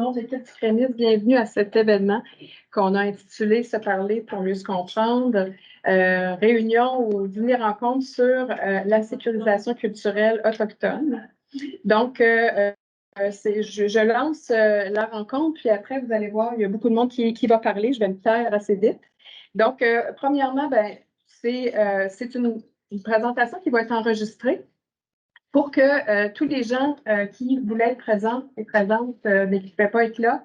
nom de l'équipe du CREMIS, bienvenue à cet événement qu'on a intitulé « Se parler pour mieux se comprendre », réunion ou dîner-rencontre sur la sécurisation culturelle autochtone. Donc, je lance la rencontre, puis après, vous allez voir, il y a beaucoup de monde qui va parler. Je vais me taire assez vite. Donc, premièrement, c'est une présentation qui va être enregistrée pour que tous les gens qui voulaient être présents et présentes, mais qui ne pouvaient pas être là,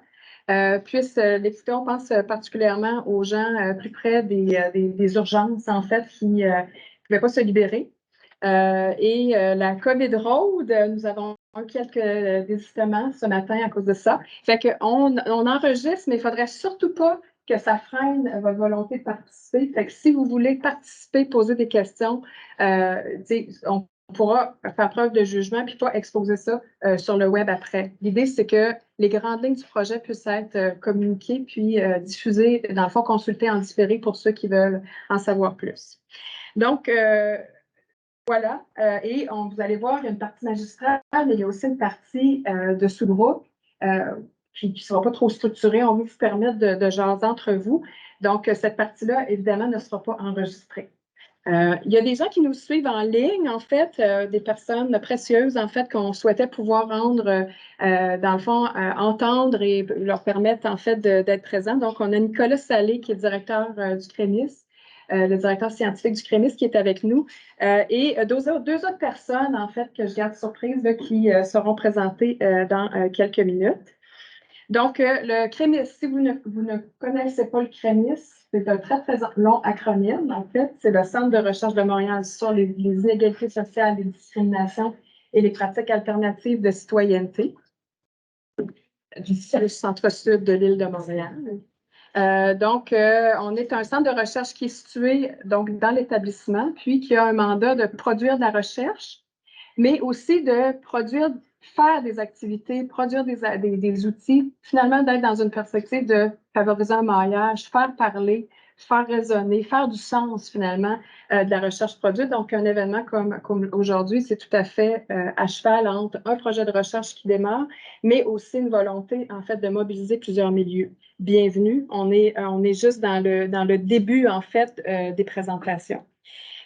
puissent l'écouter. On pense particulièrement aux gens plus près des urgences, en fait, qui ne pouvaient pas se libérer. La COVID Road, nous avons eu quelques désistements ce matin à cause de ça. Fait qu'on enregistre, mais il ne faudrait surtout pas que ça freine votre volonté de participer. Fait que si vous voulez participer, poser des questions, on pourra faire preuve de jugement puis pas exposer ça sur le web après. L'idée, c'est que les grandes lignes du projet puissent être communiquées puis diffusées, dans le fond, consultées en différé pour ceux qui veulent en savoir plus. Donc, voilà. Vous allez voir, il y a une partie magistrale, mais il y a aussi une partie de sous-groupe qui ne sera pas trop structurée. On veut vous permettre de jaser entre vous. Donc, cette partie-là, évidemment, ne sera pas enregistrée. Il y a des gens qui nous suivent en ligne, en fait, des personnes précieuses, en fait, qu'on souhaitait pouvoir rendre, dans le fond, entendre et leur permettre, en fait, d'être présents. Donc, on a Nicolas Salé, qui est directeur du CREMIS, le directeur scientifique du CREMIS, qui est avec nous, et deux autres personnes, en fait, que je garde surprise, là, qui seront présentées dans quelques minutes. Donc, le CREMIS, si vous ne connaissez pas le CREMIS, c'est un très, très long acronyme. En fait, c'est le Centre de recherche de Montréal sur les inégalités sociales, les discriminations et les pratiques alternatives de citoyenneté du centre-sud de l'île de Montréal. On est un centre de recherche qui est situé donc, dans l'établissement, puis qui a un mandat de produire de la recherche, mais aussi de faire des activités, produire des outils, finalement d'être dans une perspective de favoriser un maillage, faire parler, faire résonner, faire du sens finalement de la recherche produite. Donc, un événement comme aujourd'hui, c'est tout à fait à cheval entre un projet de recherche qui démarre, mais aussi une volonté en fait de mobiliser plusieurs milieux. Bienvenue, on est juste dans le début en fait des présentations.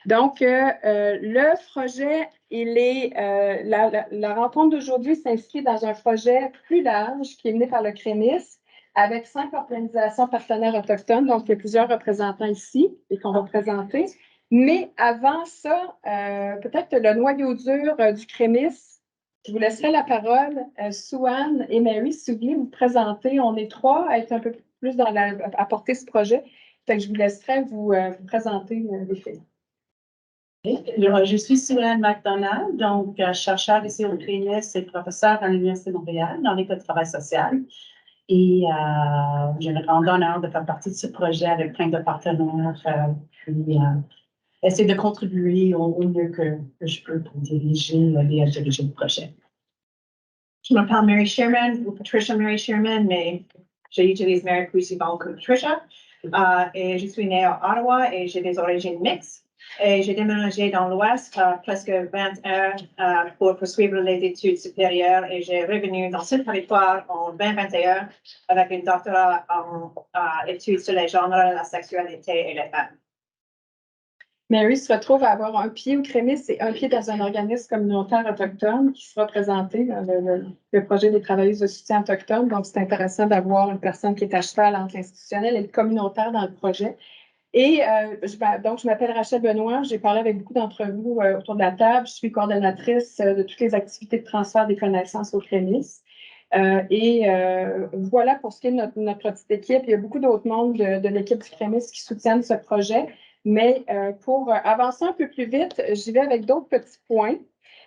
Donc, le projet, la rencontre d'aujourd'hui s'inscrit dans un projet plus large qui est mené par le CREMIS avec 5 organisations partenaires autochtones. Donc, il y a plusieurs représentants ici et qu'on va présenter. Mais avant ça, peut-être le noyau dur du CREMIS. Je vous laisserai la parole, Sue-Anne et Mary, si vous voulez vous présenter. On est 3 à être un peu plus à porter ce projet. Donc, je vous laisserai vous présenter les filles. Je suis Sue-Anne McDonald, donc chercheur ici au CREMIS et professeur à l'Université de Montréal dans l'école de travail social. Et j'ai le grand honneur de faire partie de ce projet avec plein de partenaires, puis essayer de contribuer au mieux que je peux pour diriger le projet. Je m'appelle Mary Sherman ou Patricia Mary Sherman, mais j'utilise Mary plus souvent que Patricia. Et je suis née à Ottawa et j'ai des origines mixtes. Et j'ai déménagé dans l'Ouest presque 20 ans pour poursuivre les études supérieures et j'ai revenu dans ce territoire en 2021 avec un doctorat en études sur les genres, la sexualité et les femmes. Mary se retrouve à avoir un pied au CREMIS et un pied dans un organisme communautaire autochtone qui sera présenté dans le projet des travailleuses de soutien autochtone. Donc, c'est intéressant d'avoir une personne qui est à cheval entre l'institutionnel et le communautaire dans le projet. Et je m'appelle Rachel Benoît, j'ai parlé avec beaucoup d'entre vous autour de la table. Je suis coordonnatrice de toutes les activités de transfert des connaissances au CREMIS. Voilà pour ce qui est de notre petite équipe. Il y a beaucoup d'autres membres de l'équipe du CREMIS qui soutiennent ce projet. Mais pour avancer un peu plus vite, j'y vais avec d'autres petits points.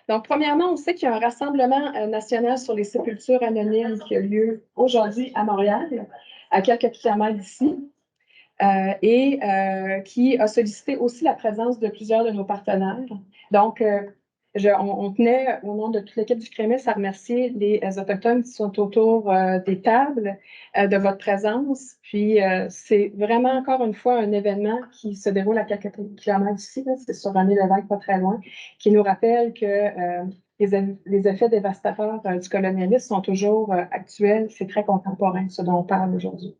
Donc, premièrement, on sait qu'il y a un rassemblement national sur les sépultures anonymes qui a lieu aujourd'hui à Montréal, à quelques kilomètres d'ici. Qui a sollicité aussi la présence de plusieurs de nos partenaires. Donc, on tenait, au nom de toute l'équipe du CREMIS, à remercier les Autochtones qui sont autour des tables de votre présence. Puis, c'est vraiment, encore une fois, un événement qui se déroule à quelques kilomètres d'ici. C'est sur René Lévesque, pas très loin, qui nous rappelle que les effets dévastateurs du colonialisme sont toujours actuels. C'est très contemporain, ce dont on parle aujourd'hui.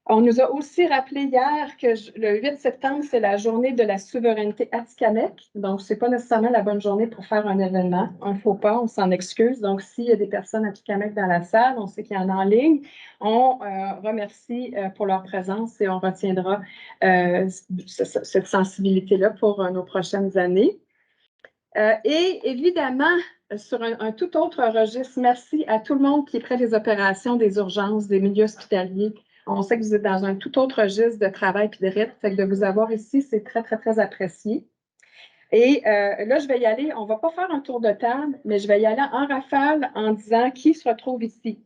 On nous a aussi rappelé hier que le 8 septembre, c'est la journée de la souveraineté atikamekw. Donc, ce n'est pas nécessairement la bonne journée pour faire un événement. Un faux pas, on s'en excuse. Donc, s'il y a des personnes atikamekw dans la salle, on sait qu'il y en a en ligne, on remercie pour leur présence et on retiendra cette sensibilité-là pour nos prochaines années. Et évidemment, sur un tout autre registre, merci à tout le monde qui est près des opérations, des urgences, des milieux hospitaliers. On sait que vous êtes dans un tout autre registre de travail et de rythme, fait que de vous avoir ici, c'est très, très, très apprécié. Et là, je vais y aller, on ne va pas faire un tour de table, mais je vais y aller en rafale en disant qui se retrouve ici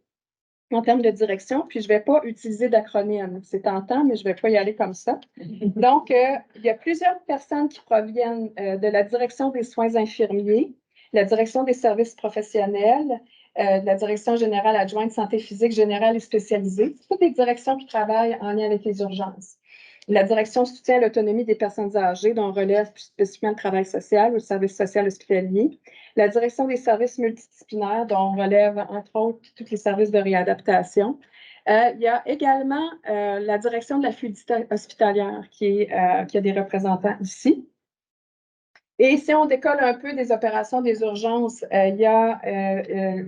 en termes de direction, puis je ne vais pas utiliser d'acronyme. C'est tentant, mais je ne vais pas y aller comme ça. Donc, il y a plusieurs personnes qui proviennent de la direction des soins infirmiers, la direction des services professionnels, de la direction générale adjointe santé physique générale et spécialisée. C'est toutes des directions qui travaillent en lien avec les urgences. La direction soutient l'autonomie des personnes âgées, dont relève plus spécifiquement le travail social ou le service social hospitalier. La direction des services multidisciplinaires, dont relève entre autres tous les services de réadaptation. Il y a également la direction de la fluidité hospitalière qui a des représentants ici. Et si on décolle un peu des opérations des urgences, il y a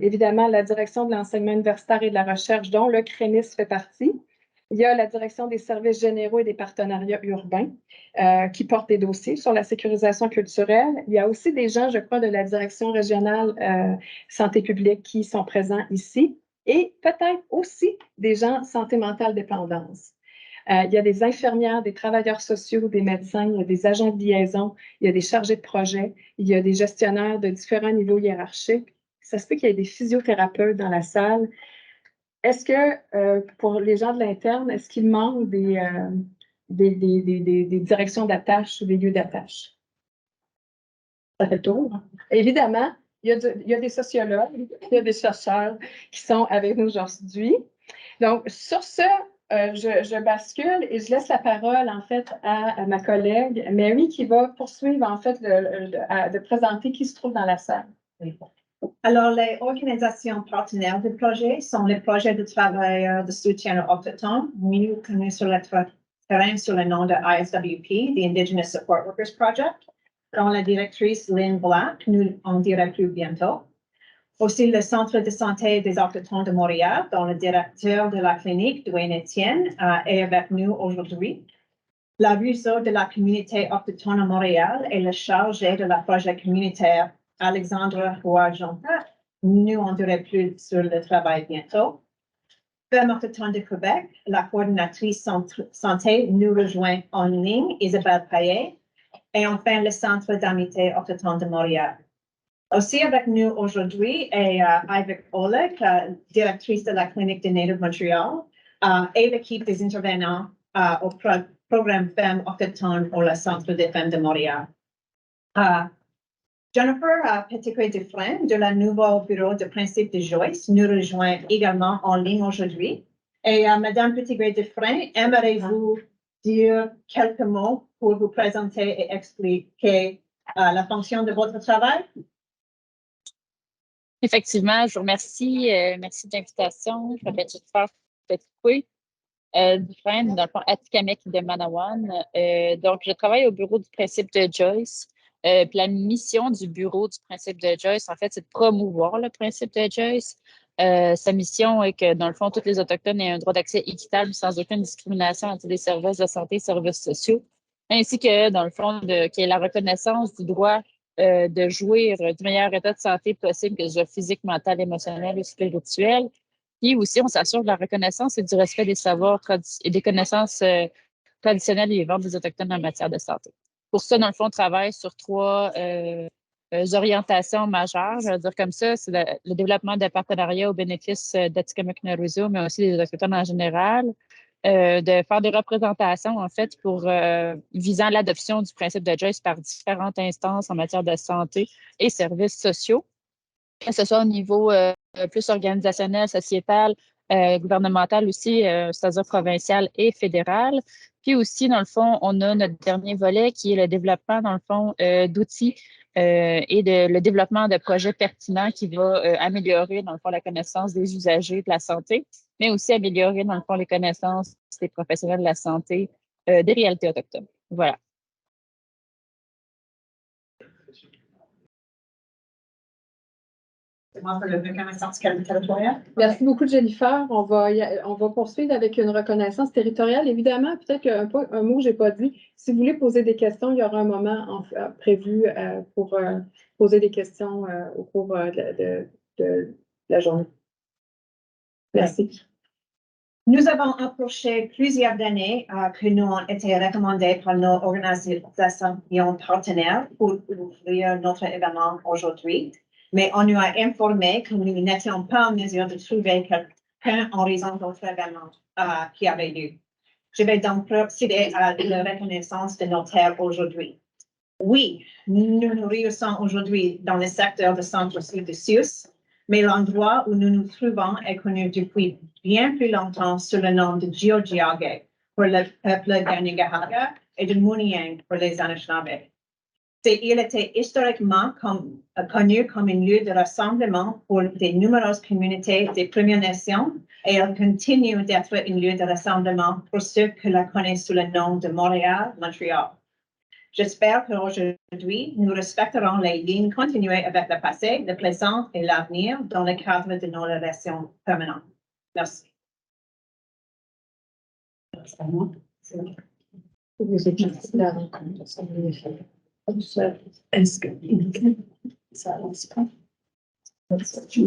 évidemment la direction de l'enseignement universitaire et de la recherche, dont le CRENIS fait partie. Il y a la direction des services généraux et des partenariats urbains qui portent des dossiers sur la sécurisation culturelle. Il y a aussi des gens, je crois, de la direction régionale santé publique qui sont présents ici et peut-être aussi des gens santé mentale dépendance. Il y a des infirmières, des travailleurs sociaux, des médecins, il y a des agents de liaison, il y a des chargés de projet, il y a des gestionnaires de différents niveaux hiérarchiques. Ça se peut qu'il y ait des physiothérapeutes dans la salle. Est-ce que, pour les gens de l'interne, est-ce qu'il manque des directions d'attache ou des lieux d'attache? Ça fait le tour. Évidemment, il y a des sociologues, il y a des chercheurs qui sont avec nous aujourd'hui. Donc, sur ce, je bascule et je laisse la parole, en fait, à ma collègue Mary qui va poursuivre, en fait, de présenter qui se trouve dans la salle. Alors, les organisations partenaires du projet sont les projets de travailleurs de soutien aux autochtones, mieux connus sur le terrain sous le nom de ISWP, the Indigenous Support Workers Project, dont la directrice Lynn Black nous en dira plus bientôt. Aussi, le Centre de santé des Autochtones de Montréal, dont le directeur de la clinique, Dwayne Etienne, est avec nous aujourd'hui. La réseau de la communauté autochtone à Montréal et le chargé de la projet communautaire, Alexandre Roy-Jonta, nous en dira plus sur le travail bientôt. Femmes autochtones de Québec, la coordinatrice santé nous rejoint en ligne, Isabelle Payet. Et enfin, le Centre d'amitié autochtone de Montréal. Aussi avec nous aujourd'hui est Ivek Oleg, directrice de la clinique de Native Montréal, et l'équipe des intervenants au programme Femmes autochtones pour le Centre des femmes de Montréal. Jennifer Petitgré-Dufresne de la nouveau bureau de principe de Joyce nous rejoint également en ligne aujourd'hui. Et Madame Petitgré-Dufresne, aimeriez-vous dire quelques mots pour vous présenter et expliquer la fonction de votre travail? Effectivement, je vous remercie. Merci de l'invitation. Je m'appelle Jennifer Petitgré-Dufresne, dans le fond Atikamekw de Manawan. Donc, je travaille au bureau du principe de Joyce. Puis la mission du bureau du principe de Joyce, en fait, c'est de promouvoir le principe de Joyce. Sa mission est que, dans le fond, tous les Autochtones aient un droit d'accès équitable sans aucune discrimination à tous les services de santé et services sociaux, ainsi que, dans le fond, qu'il y ait la reconnaissance du droit de jouir du meilleur état de santé possible, que ce soit physique, mental, émotionnel ou spirituel. Puis aussi, on s'assure de la reconnaissance et du respect des savoirs et des connaissances traditionnelles et vivantes des Autochtones en matière de santé. Pour ça, dans le fond, on travaille sur trois orientations majeures. Je veux dire comme ça, c'est le développement de partenariats au bénéfice d'Atikamekw-Naruzo, mais aussi des Autochtones en général. De faire des représentations, en fait, pour visant l'adoption du principe de Joyce par différentes instances en matière de santé et services sociaux, que ce soit au niveau plus organisationnel, sociétal, gouvernemental aussi, c'est-à-dire provincial et fédéral. Puis aussi, dans le fond, on a notre dernier volet qui est le développement, dans le fond, d'outils et le développement de projets pertinents qui va améliorer, dans le fond, la connaissance des usagers de la santé, mais aussi améliorer, dans le fond, les connaissances des professionnels de la santé des réalités autochtones. Voilà. Merci beaucoup, Jennifer. On va poursuivre avec une reconnaissance territoriale. Évidemment, peut-être un mot que je n'ai pas dit. Si vous voulez poser des questions, il y aura un moment prévu pour poser des questions au cours de la journée. Merci. Nous avons approché plusieurs années que nous avons été recommandés par nos organisations partenaires pour ouvrir notre événement aujourd'hui. Mais on nous a informé que nous n'étions pas en mesure de trouver quelqu'un en raison de notre événement qui avait lieu. Je vais donc procéder à la reconnaissance de nos terres aujourd'hui. Oui, nous nous réunissons aujourd'hui dans le secteur de centre-sud de Sius, mais l'endroit où nous nous trouvons est connu depuis bien plus longtemps sous le nom de Georgiage pour le peuple d'Anigahara et de Muniang pour les Anishinaabe. Il était historiquement connu comme un lieu de rassemblement pour de nombreuses communautés des Premières Nations et il continue d'être un lieu de rassemblement pour ceux qui la connaissent sous le nom de Montréal. J'espère qu'aujourd'hui, nous respecterons les lignes continuées avec le passé, le présent et l'avenir dans le cadre de nos relations permanentes. Merci. Est-ce que ça avance pas? Je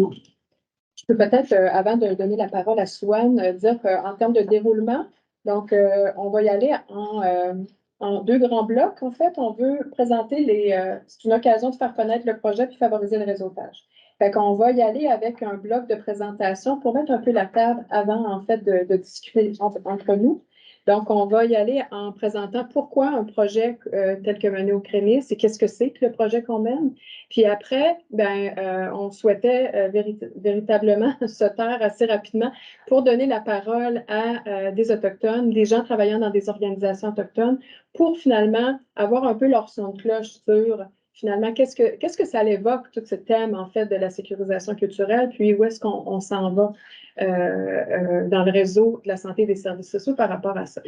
peux peut-être, avant de donner la parole à Swan, dire qu'en termes de déroulement, donc on va y aller en deux grands blocs. En fait, on veut présenter c'est une occasion de faire connaître le projet puis favoriser le réseautage. Fait qu'on va y aller avec un bloc de présentation pour mettre un peu la table avant, en fait, de discuter entre nous. Donc, on va y aller en présentant pourquoi un projet tel que Mené au Crémis, c'est qu'est-ce que c'est que le projet qu'on mène. Puis après, on souhaitait véritablement se taire assez rapidement pour donner la parole à des Autochtones, des gens travaillant dans des organisations autochtones, pour finalement avoir un peu leur son de cloche sur finalement qu'est-ce que ça l'évoque, tout ce thème en fait de la sécurisation culturelle, puis où est-ce qu'on s'en va dans le réseau de la santé et des services sociaux par rapport à ça.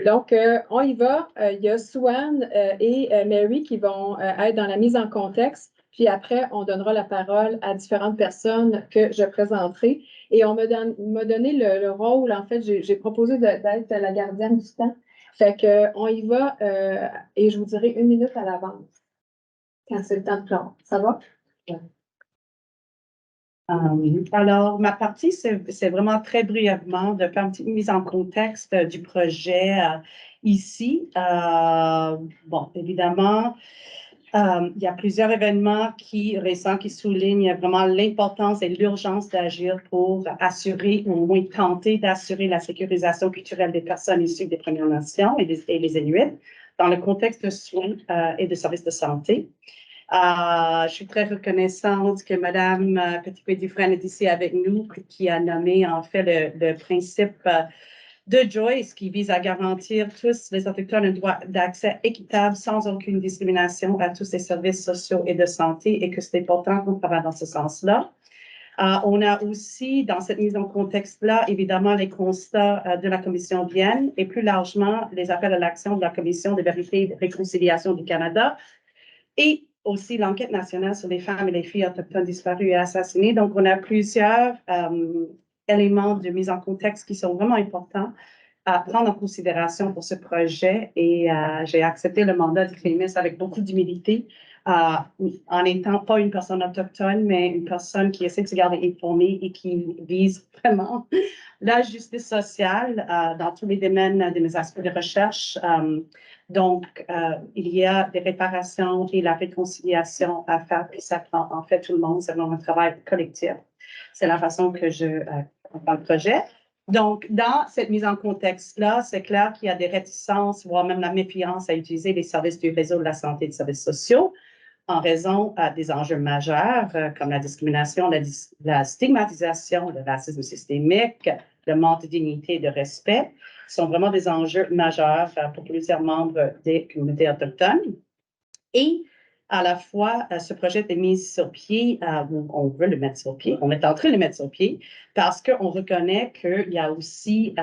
Donc, on y va. Il y a Swan et Mary qui vont être dans la mise en contexte. Puis après, on donnera la parole à différentes personnes que je présenterai. Et on m'a donné le rôle, en fait, j'ai proposé d'être la gardienne du temps. Fait qu'on y va et je vous dirai 1 minute à l'avance quand c'est le temps de clore. Ça va? Alors, ma partie, c'est vraiment très brièvement de faire une petite mise en contexte du projet ici. Bon, évidemment, il y a plusieurs événements récents qui soulignent vraiment l'importance et l'urgence d'agir pour assurer, ou au moins tenter d'assurer la sécurisation culturelle des personnes issues des Premières Nations et les Inuits dans le contexte de soins et de services de santé. Je suis très reconnaissante que Mme Petitpied-Dufresne est ici avec nous, qui a nommé en fait le principe de Joyce qui vise à garantir tous les Autochtones un droit d'accès équitable sans aucune discrimination à tous les services sociaux et de santé et que c'est important qu'on travaille dans ce sens-là. On a aussi, dans cette mise en contexte-là, évidemment, les constats de la Commission Vienne et plus largement les appels à l'action de la Commission de vérité et de réconciliation du Canada et aussi l'enquête nationale sur les femmes et les filles autochtones disparues et assassinées. Donc, on a plusieurs éléments de mise en contexte qui sont vraiment importants à prendre en considération pour ce projet. Et j'ai accepté le mandat de Crémis avec beaucoup d'humilité, en n'étant pas une personne autochtone, mais une personne qui essaie de se garder informée et qui vise vraiment la justice sociale dans tous les domaines de mes aspects de recherche. Donc, il y a des réparations et la réconciliation à faire, puis ça prend en fait tout le monde, c'est vraiment un travail collectif. C'est la façon que je comprends le projet. Donc, dans cette mise en contexte-là, c'est clair qu'il y a des réticences, voire même la méfiance à utiliser les services du réseau de la santé et des services sociaux en raison des enjeux majeurs comme la discrimination, la stigmatisation, le racisme systémique, le manque de dignité et de respect sont vraiment des enjeux majeurs pour plusieurs membres des communautés autochtones. Et À la fois, ce projet est mis sur pied, on veut le mettre sur pied, on est en train de le mettre sur pied parce qu'on reconnaît qu'il y a aussi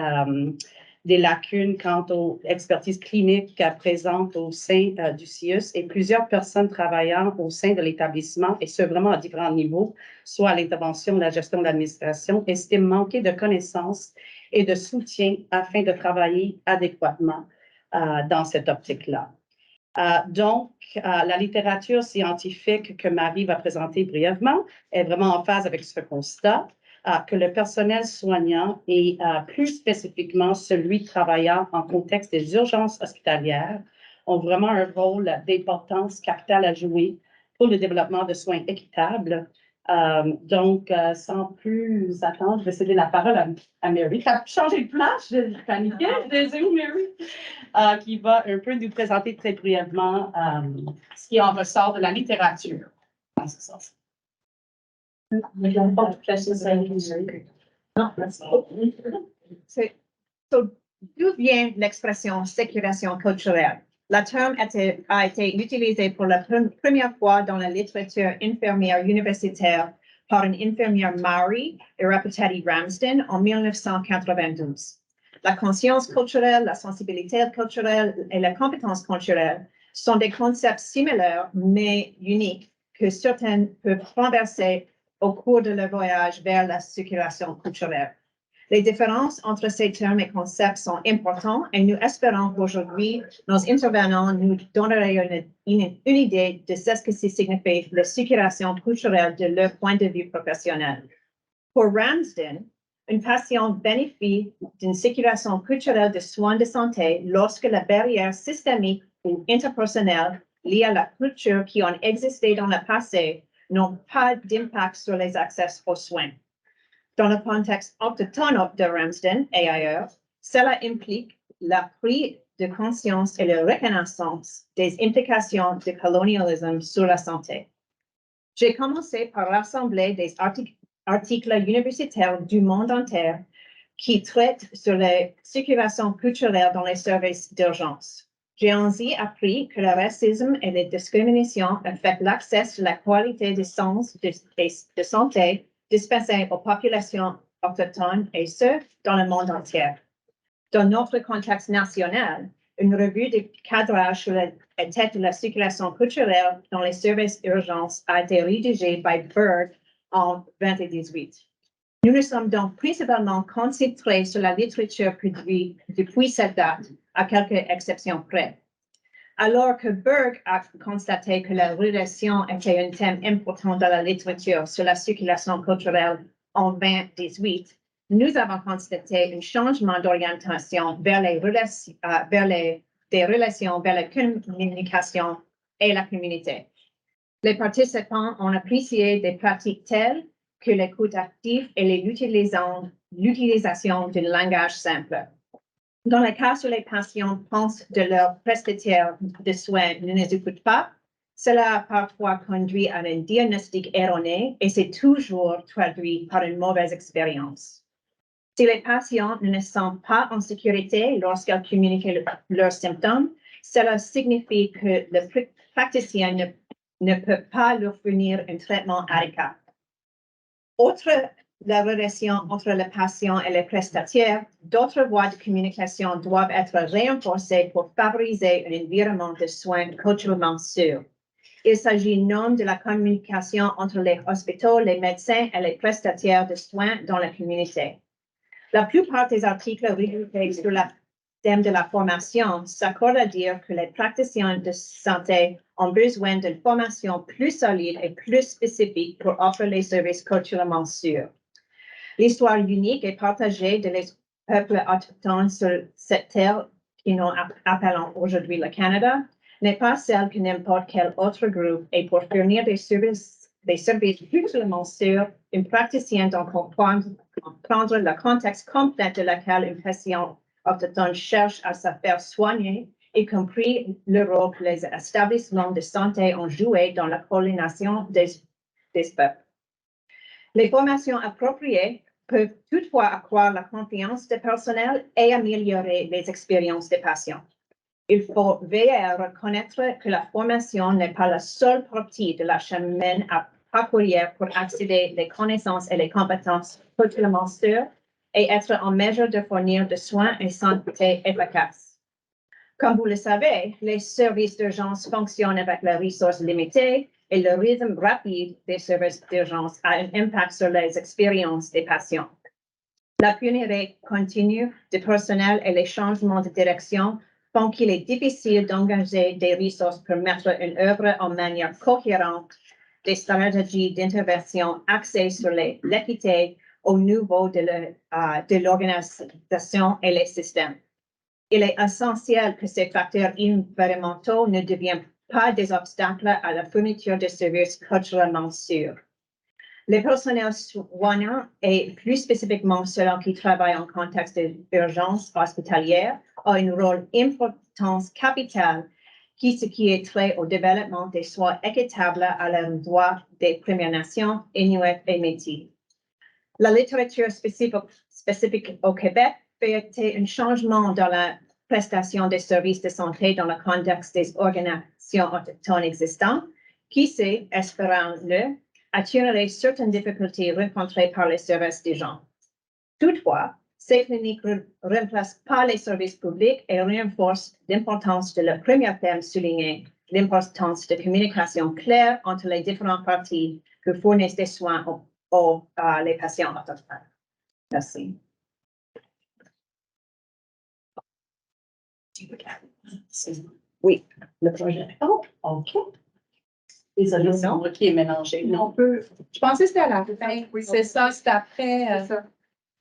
des lacunes quant aux expertises cliniques présentes au sein du CIUS et plusieurs personnes travaillant au sein de l'établissement, et ce vraiment à différents niveaux, soit à l'intervention, la gestion de l'administration, estiment manquer de connaissances et de soutien afin de travailler adéquatement dans cette optique-là. Donc, la littérature scientifique que Marie va présenter brièvement est vraiment en phase avec ce constat, que le personnel soignant et plus spécifiquement celui travaillant en contexte des urgences hospitalières ont vraiment un rôle d'importance capitale à jouer pour le développement de soins équitables. Donc, sans plus attendre, je vais céder la parole à Mary. Tu as changé de place, je paniquais, je disais où Mary? Qui va un peu nous présenter très brièvement ce qui en ressort de la littérature dans ce sens. D'où vient l'expression sécurisation culturelle? Le terme a été utilisé pour la première fois dans la littérature infirmière universitaire par une infirmière Maori et Rapatati Ramsden en 1992. La conscience culturelle, la sensibilité culturelle et la compétence culturelle sont des concepts similaires mais uniques que certains peuvent renverser au cours de leur voyage vers la circulation culturelle. Les différences entre ces termes et concepts sont importantes et nous espérons qu'aujourd'hui, nos intervenants nous donneront une idée de ce que signifie la circulation culturelle de leur point de vue professionnel. Pour Ramsden, une patient bénéficie d'une circulation culturelle de soins de santé lorsque la barrière systémique ou interpersonnelle liée à la culture qui ont existé dans le passé n'ont pas d'impact sur les accès aux soins. Dans le contexte autochtone de Ramsden et ailleurs, cela implique la prise de conscience et la reconnaissance des implications du colonialisme sur la santé. J'ai commencé par rassembler des articles universitaires du monde entier qui traitent sur la circulation culturelle dans les services d'urgence. J'ai ainsi appris que le racisme et les discriminations affectent l'accès à la qualité des soins de santé dispensés aux populations autochtones et ce, dans le monde entier. Dans notre contexte national, une revue de cadrage sur la tête de la circulation culturelle dans les services d'urgence a été rédigée par Berg en 2018. Nous nous sommes donc principalement concentrés sur la littérature produite depuis cette date, à quelques exceptions près. Alors que Berg a constaté que la relation était un thème important dans la littérature sur la circulation culturelle en 2018, nous avons constaté un changement d'orientation vers des relations vers la communication et la communauté. Les participants ont apprécié des pratiques telles que l'écoute active et l'utilisation d'un langage simple. Dans le cas où les patients pensent que leur prestataire de soins ne les écoute pas, cela a parfois conduit à un diagnostic erroné et c'est toujours traduit par une mauvaise expérience. Si les patients ne se sentent pas en sécurité lorsqu'ils communiquent leurs symptômes, cela signifie que le praticien ne peut pas leur fournir un traitement adéquat. Outre la relation entre le patient et le prestataire, d'autres voies de communication doivent être renforcées pour favoriser un environnement de soins culturellement sûr. Il s'agit non de la communication entre les hôpitaux, les médecins et les prestataires de soins dans la communauté. La plupart des articles regroupés sur le thème de la formation s'accordent à dire que les praticiens de santé ont besoin d'une formation plus solide et plus spécifique pour offrir les services culturellement sûrs. L'histoire unique et partagée de les peuples autochtones sur cette terre que nous appelons aujourd'hui le Canada n'est pas celle que n'importe quel autre groupe et pour fournir des services culturellement sûrs, un praticien doit comprendre le contexte complet de lequel un patient autochtone cherche à se faire soigner, y compris le rôle que les établissements de santé ont joué dans la colonisation des peuples. Les formations appropriées peuvent toutefois accroître la confiance du personnel et améliorer les expériences des patients. Il faut veiller à reconnaître que la formation n'est pas la seule partie de la chemin à parcourir pour accéder les connaissances et les compétences culturellement sûres et être en mesure de fournir des soins et santé efficaces. Comme vous le savez, les services d'urgence fonctionnent avec les ressources limitées et le rythme rapide des services d'urgence a un impact sur les expériences des patients. La pénurie continue de personnel et les changements de direction font qu'il est difficile d'engager des ressources pour mettre en œuvre en manière cohérente des stratégies d'intervention axées sur l'équité au niveau de l'organisation et les systèmes. Il est essentiel que ces facteurs environnementaux ne deviennent pas des obstacles à la fourniture de services culturellement sûrs. Les personnels soignants et plus spécifiquement ceux qui travaillent en contexte d'urgence hospitalière ont un rôle d'importance capitale ce qui est trait au développement des soins équitables à l'endroit des Premières Nations, Inuits et Métis. La littérature spécifique au Québec fait un changement dans la prestation des services de santé dans le contexte des organisations autochtones existantes, qui sait, espérons-le, attirerait certaines difficultés rencontrées par les services des gens. Toutefois, ces cliniques ne remplacent pas les services publics et renforcent l'importance de le premier thème souligné, l'importance de communication claire entre les différentes parties que fournissent des soins aux les patients autochtones. Merci. Oui, le projet. Oh, OK. Désolée, c'est moi qui est mélangé. On peut. Je pensais que c'était à la fin. Oui, c'est ça, c'est après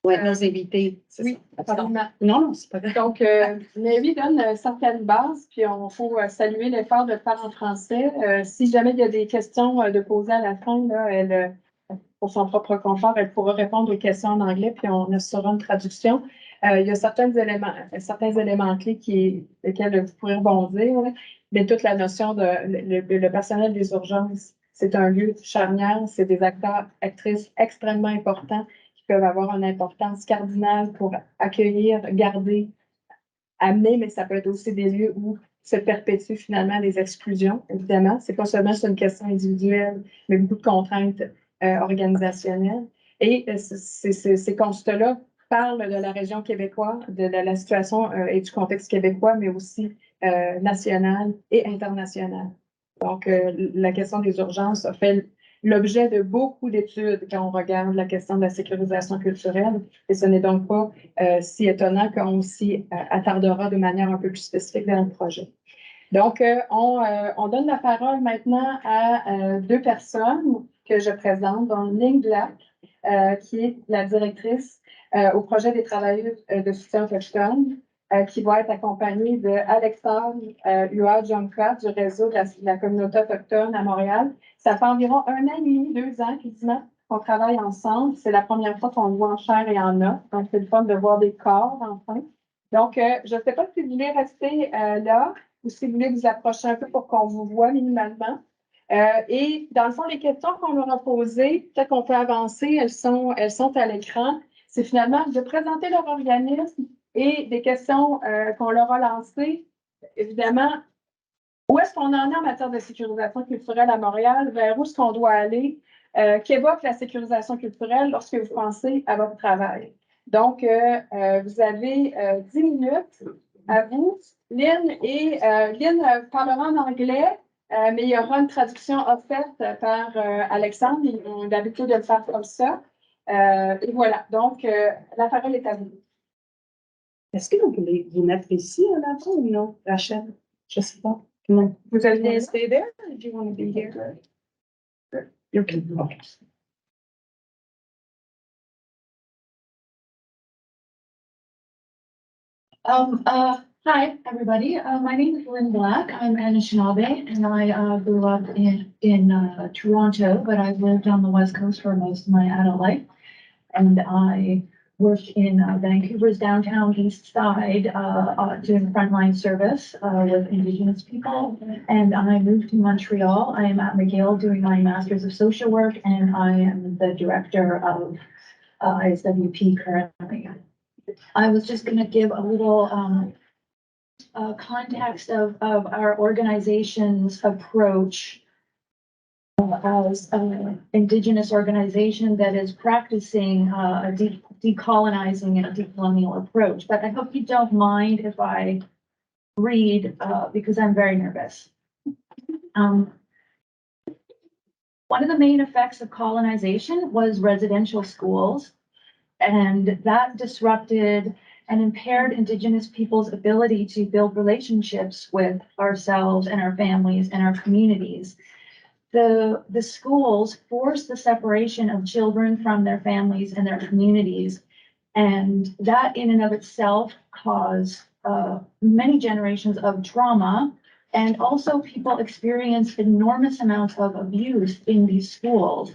Nos invités. Oui, absolument. Non, c'est pas grave. Donc, Mary donne certaines bases, puis on faut saluer l'effort de le faire en français. Si jamais il y a des questions de poser à la fin, là, elle, pour son propre confort, elle pourra répondre aux questions en anglais, puis on assurera une traduction. Il y a certains éléments clés lesquels vous pourrez rebondir, là. Mais toute la notion de le personnel des urgences, c'est un lieu charnière, c'est des acteurs, actrices extrêmement importants qui peuvent avoir une importance cardinale pour accueillir, garder, amener, mais ça peut être aussi des lieux où se perpétuent finalement des exclusions, évidemment. C'est pas seulement une question individuelle, mais beaucoup de contraintes organisationnelles. Et ces constats-là parlent de la région québécoise, de la situation et du contexte québécois, mais aussi national et international. Donc, la question des urgences a fait l'objet de beaucoup d'études quand on regarde la question de la sécurisation culturelle. Et ce n'est donc pas si étonnant qu'on s'y attardera de manière un peu plus spécifique dans le projet. Donc, on donne la parole maintenant à deux personnes que je présente, dont Ling Black, qui est la directrice au projet des travailleurs de soutien autochtone, qui va être accompagnée de Alexandre Ua-Jonka du réseau de la communauté autochtone à Montréal. Ça fait environ 1 an et demi, 2 ans, quasiment, qu'on travaille ensemble. C'est la première fois qu'on le voit en chair et en os. Donc, c'est le fun de voir des corps, enfin. Donc, je ne sais pas si vous voulez rester là ou si vous voulez vous approcher un peu pour qu'on vous voit minimalement. Et dans le fond, les questions qu'on leur a posées, peut-être qu'on peut avancer, elles sont à l'écran. C'est finalement de présenter leur organisme et des questions qu'on leur a lancées. Évidemment, où est-ce qu'on en est en matière de sécurisation culturelle à Montréal? Vers où est-ce qu'on doit aller? Qu'évoque la sécurisation culturelle lorsque vous pensez à votre travail? Donc, vous avez 10 minutes à vous. Lynn parlera en anglais, mais il y aura une traduction offerte par Alexandre. Ils ont l'habitude de le faire comme ça. Et voilà. Donc, la parole est à vous. Est-ce que vous voulez vous mettre ici à l'avant ou non, Rachel? Je ne sais pas. Non. Vous allez stay there or do you want to be here? Okay. Hi, everybody. My name is Lynn Black. I'm Anishinaabe, and I grew up in Toronto, but I've lived on the West Coast for most of my adult life. And I worked in Vancouver's downtown east side doing frontline service with Indigenous people. And I moved to Montreal. I am at McGill doing my Master's of Social Work, and I am the director of ISWP currently. I was just going to give a little context of our organization's approach as an Indigenous organization that is practicing a decolonizing and a decolonial approach. But I hope you don't mind if I read because I'm very nervous. One of the main effects of colonization was residential schools, and that disrupted and impaired Indigenous people's ability to build relationships with ourselves and our families and our communities. The schools forced the separation of children from their families and their communities, and that in and of itself caused many generations of trauma. And also people experienced enormous amounts of abuse in these schools.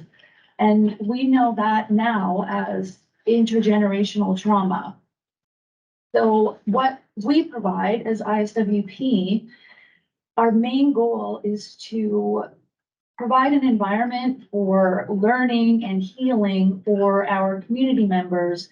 And we know that now as intergenerational trauma. So what we provide as ISWP, our main goal is to provide an environment for learning and healing for our community members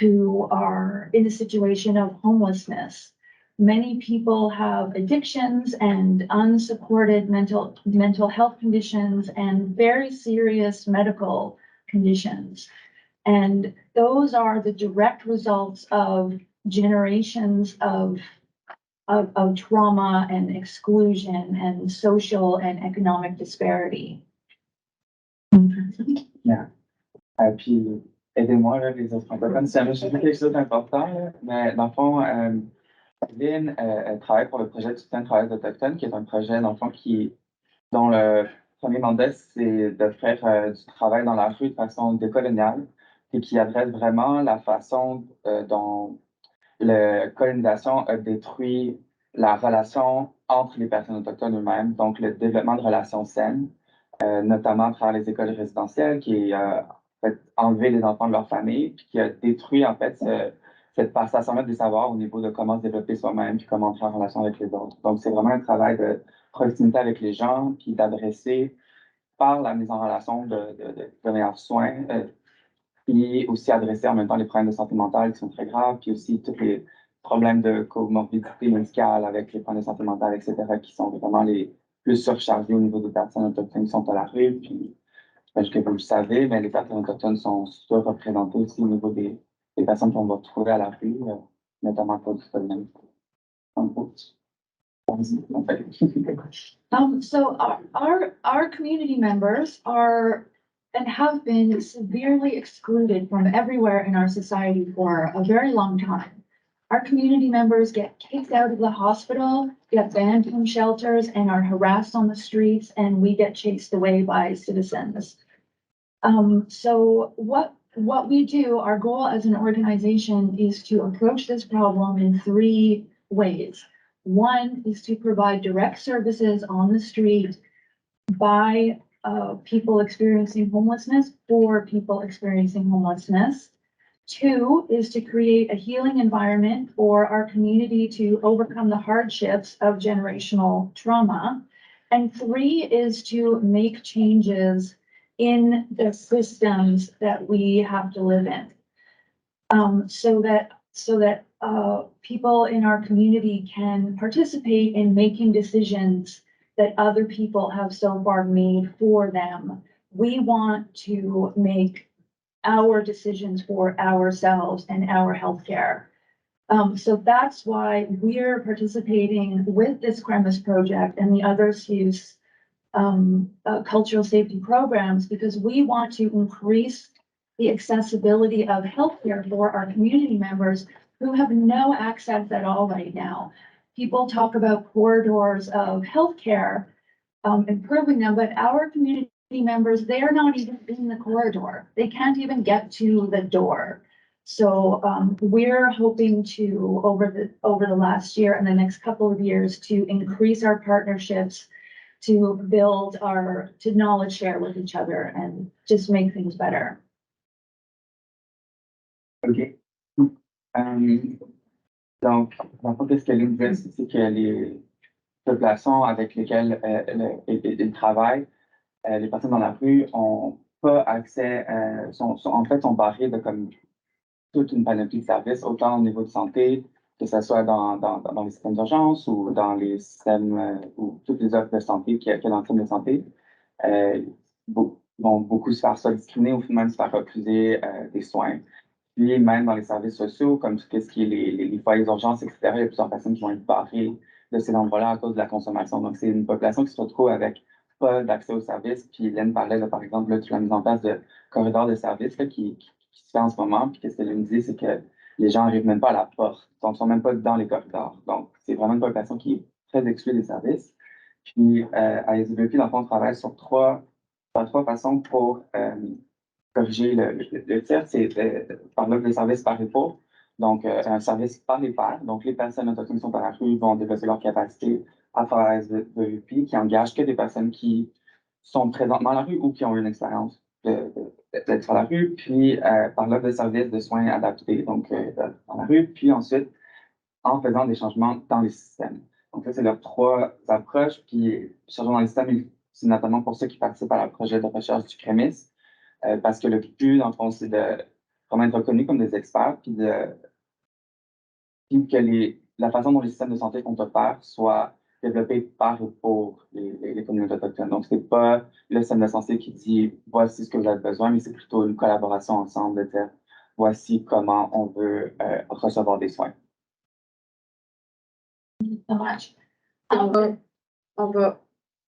who are in a situation of homelessness. Many people have addictions and unsupported mental health conditions and very serious medical conditions. And those are the direct results of generations of trauma and exclusion and social and economic disparity. Yeah. Puis, aidez-moi, là, les autres francophones, c'est juste quelque chose d'important, là. Mais dans le fond, Lynn, elle travaille pour le projet de soutien de travailleurs autochtones, qui est un projet, dans le fond, dont le premier mandat, c'est de faire du travail dans la rue de façon décoloniale, et qui adresse vraiment la façon dont la colonisation a détruit la relation entre les personnes autochtones eux-mêmes, donc le développement de relations saines, notamment à travers les écoles résidentielles, qui a enlevé les enfants de leur famille, puis qui a détruit en fait cette passation-là des savoirs au niveau de comment se développer soi-même, puis comment entrer en relation avec les autres. Donc c'est vraiment un travail de proximité avec les gens, puis d'adresser par la mise en relation de meilleurs soins, puis aussi adresser en même temps les problèmes de santé mentale qui sont très graves, puis aussi tous les problèmes de comorbidité médicale avec les problèmes de santé mentale, etc., qui sont vraiment les plus surchargés au niveau des personnes autochtones qui sont à la rue. Puis, que vous le savez, mais les personnes autochtones sont surreprésentées aussi au niveau des personnes qu'on va retrouver à la rue, notamment pour du phénomène. So our community members are and have been severely excluded from everywhere in our society for a very long time. Our community members get kicked out of the hospital, get banned from shelters, and are harassed on the streets, and we get chased away by citizens. So what we do, our goal as an organization is to approach this problem in 3 ways. One is to provide direct services on the street by people experiencing homelessness for people experiencing homelessness. 2 is to create a healing environment for our community to overcome the hardships of generational trauma. And 3 is to make changes in the systems that we have to live in. So that people in our community can participate in making decisions that other people have so far made for them. We want to make our decisions for ourselves and our healthcare. So that's why we're participating with this CREMIS project and the other SUSE cultural safety programs, because we want to increase the accessibility of healthcare for our community members who have no access at all right now. People talk about corridors of healthcare, improving them, but our community members, they're not even in the corridor. They can't even get to the door. So we're hoping to, over the last year and the next couple of years, to increase our partnerships, to build to knowledge share with each other and just make things better. OK. Donc, dans le fond, qu'est-ce que Lynn disait, c'est que les populations avec lesquelles ils travaillent, les personnes dans la rue, n'ont pas accès, en fait, sont barrées de comme toute une panoplie de services, autant au niveau de santé, que ce soit dans les systèmes d'urgence ou dans les systèmes ou toutes les offres de santé qu'il y a dans le système de santé, euh, vont beaucoup se faire soit discriminer ou même se faire refuser des soins. Puis même dans les services sociaux, comme tout ce qui est les foyers d'urgence, etc., il y a plusieurs personnes qui vont être barrées de ces endroits-là à cause de la consommation. Donc, c'est une population qui se retrouve avec pas d'accès aux services. Puis Hélène parlait, là, par exemple, là, de la mise en place de corridors de services là, qui se fait en ce moment. Puis qu'est-ce qu'elle me dit, c'est que les gens n'arrivent même pas à la porte. Donc, ils ne sont même pas dans les corridors. Donc, c'est vraiment une population qui est très exclue des services. Puis, à SWP, dans le fond, on travaille sur trois façons pour corriger le tir, c'est par l'offre de services par épaule. Donc, un service par les pairs. Donc, les personnes autochtones qui sont à la rue vont développer leur capacité à travers SWP, qui engage que des personnes qui sont présentement à la rue ou qui ont eu une expérience d'être sur la rue, puis par l'offre de services de soins adaptés, donc dans la rue, puis ensuite en faisant des changements dans les systèmes. Donc, ça, c'est leurs trois approches. Puis, changements dans les systèmes, c'est notamment pour ceux qui participent à la projet de recherche du CREMIS, parce que le but, dans le fond, c'est de vraiment être reconnus comme des experts, puis que la façon dont les systèmes de santé qu'on opère soit développés par et pour les communautés autochtones. Donc, c'est pas le système de santé qui dit voici ce que vous avez besoin, mais c'est plutôt une collaboration ensemble de dire voici comment on veut recevoir des soins. So much. On va,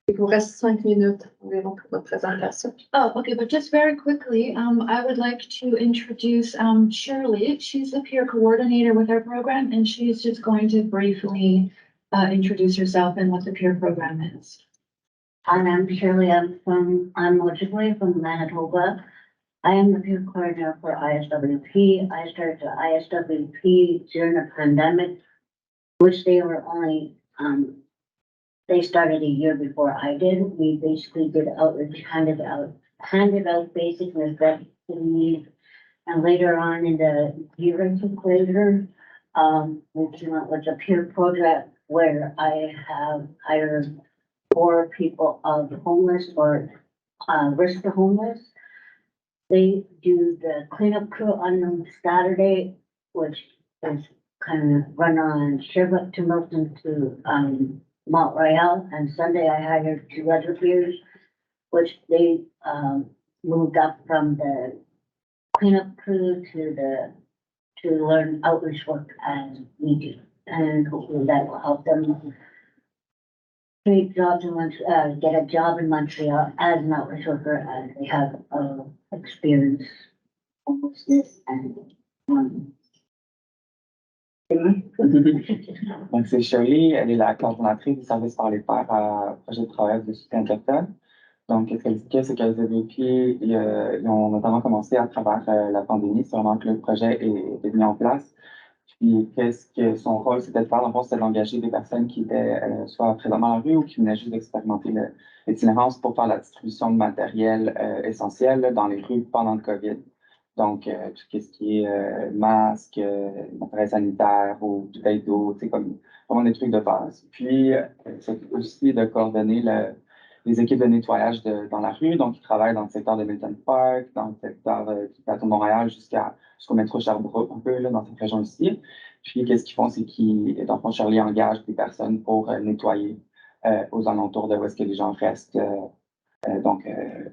il vous reste 5 minutes environ pour votre présentation. Oh, okay, but just very quickly, I would like to introduce, Shirley. She's the peer coordinator with our program, and she is just going to briefly, introduce herself and what the peer program is. I'm Shirley. I'm originally from Manitoba. I am the peer coordinator for ISWP. I started the ISWP during the pandemic, which they were only, they started a year before I did. We basically did outreach, handed out basic necessities. And later on in the year or two later, we came out with a peer program where I have hired 4 people of homeless or risk of homeless. They do the cleanup crew on Saturday, which is kind of run on Sherbrooke to Milton to Mount Royal. And Sunday I hired 2 other peers, which they moved up from the cleanup crew to learn outreach work as we do. And hopefully that will help them create jobs in get a job in Montreal as an outreach worker, as they have experience homelessness and Donc, c'est Shirley, elle est la coordonnatrice du service par les pairs à projet de travail de soutien autochtone. Donc, ce qu'elle expliquait, c'est qu'elles ils ont notamment commencé à travers la pandémie, c'est vraiment que le projet est mis en place. Puis, qu'est-ce que son rôle, c'était de faire, dans le fond, c'était d'engager des personnes qui étaient soit présentement à la rue ou qui venaient juste d'expérimenter l'itinérance pour faire la distribution de matériel essentiel là, dans les rues pendant le COVID. Donc, tout ce qui est masque, matériel sanitaire ou bouteilles d'eau, c'est comme vraiment des trucs de base. Puis, c'est aussi de coordonner les équipes de nettoyage dans la rue. Donc, ils travaillent dans le secteur de Milton Park, dans le secteur du plateau de Montréal jusqu'au métro Sherbrooke, un peu là, dans cette région ici. Puis, qu'est-ce qu'ils font, c'est dans le fond, Shirley engage des personnes pour nettoyer aux alentours de où est-ce que les gens restent. Donc,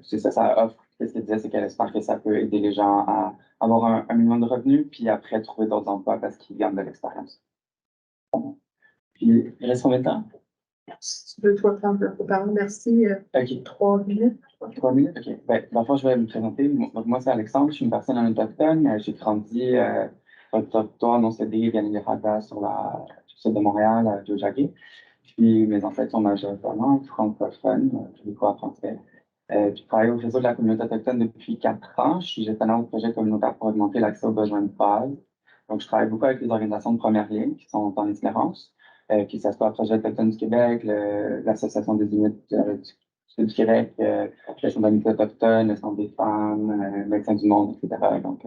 c'est ça, ça offre. Ce qu'elle disait, c'est qu'elle espère que ça peut aider les gens à avoir un minimum de revenus, puis après trouver d'autres emplois parce qu'ils gagnent de l'expérience. Puis, il reste combien de temps? Si tu veux, toi, prendre le parole. Merci. OK. 3 minutes. 3 minutes? OK. Ben, dans le fond, je vais me présenter. Donc, moi, c'est Alexandre. Je suis une personne en autochtone. J'ai grandi sur le territoire non cédé Ganilieraga sur la sud de Montréal, à Jojagé. Puis, mes ancêtres sont majoritairement francophones, québécois-français. Je travaille au réseau de la communauté autochtone depuis 4 ans. Je suis gestionnaire de projet communautaire pour augmenter l'accès aux besoins de base. Donc, je travaille beaucoup avec les organisations de première ligne qui sont en itinérance, que ce soit le Projet autochtone du Québec, l'Association des Inuits du Québec, le Centre d'amitié autochtone, le Centre des femmes, Médecins du Monde, etc. Donc,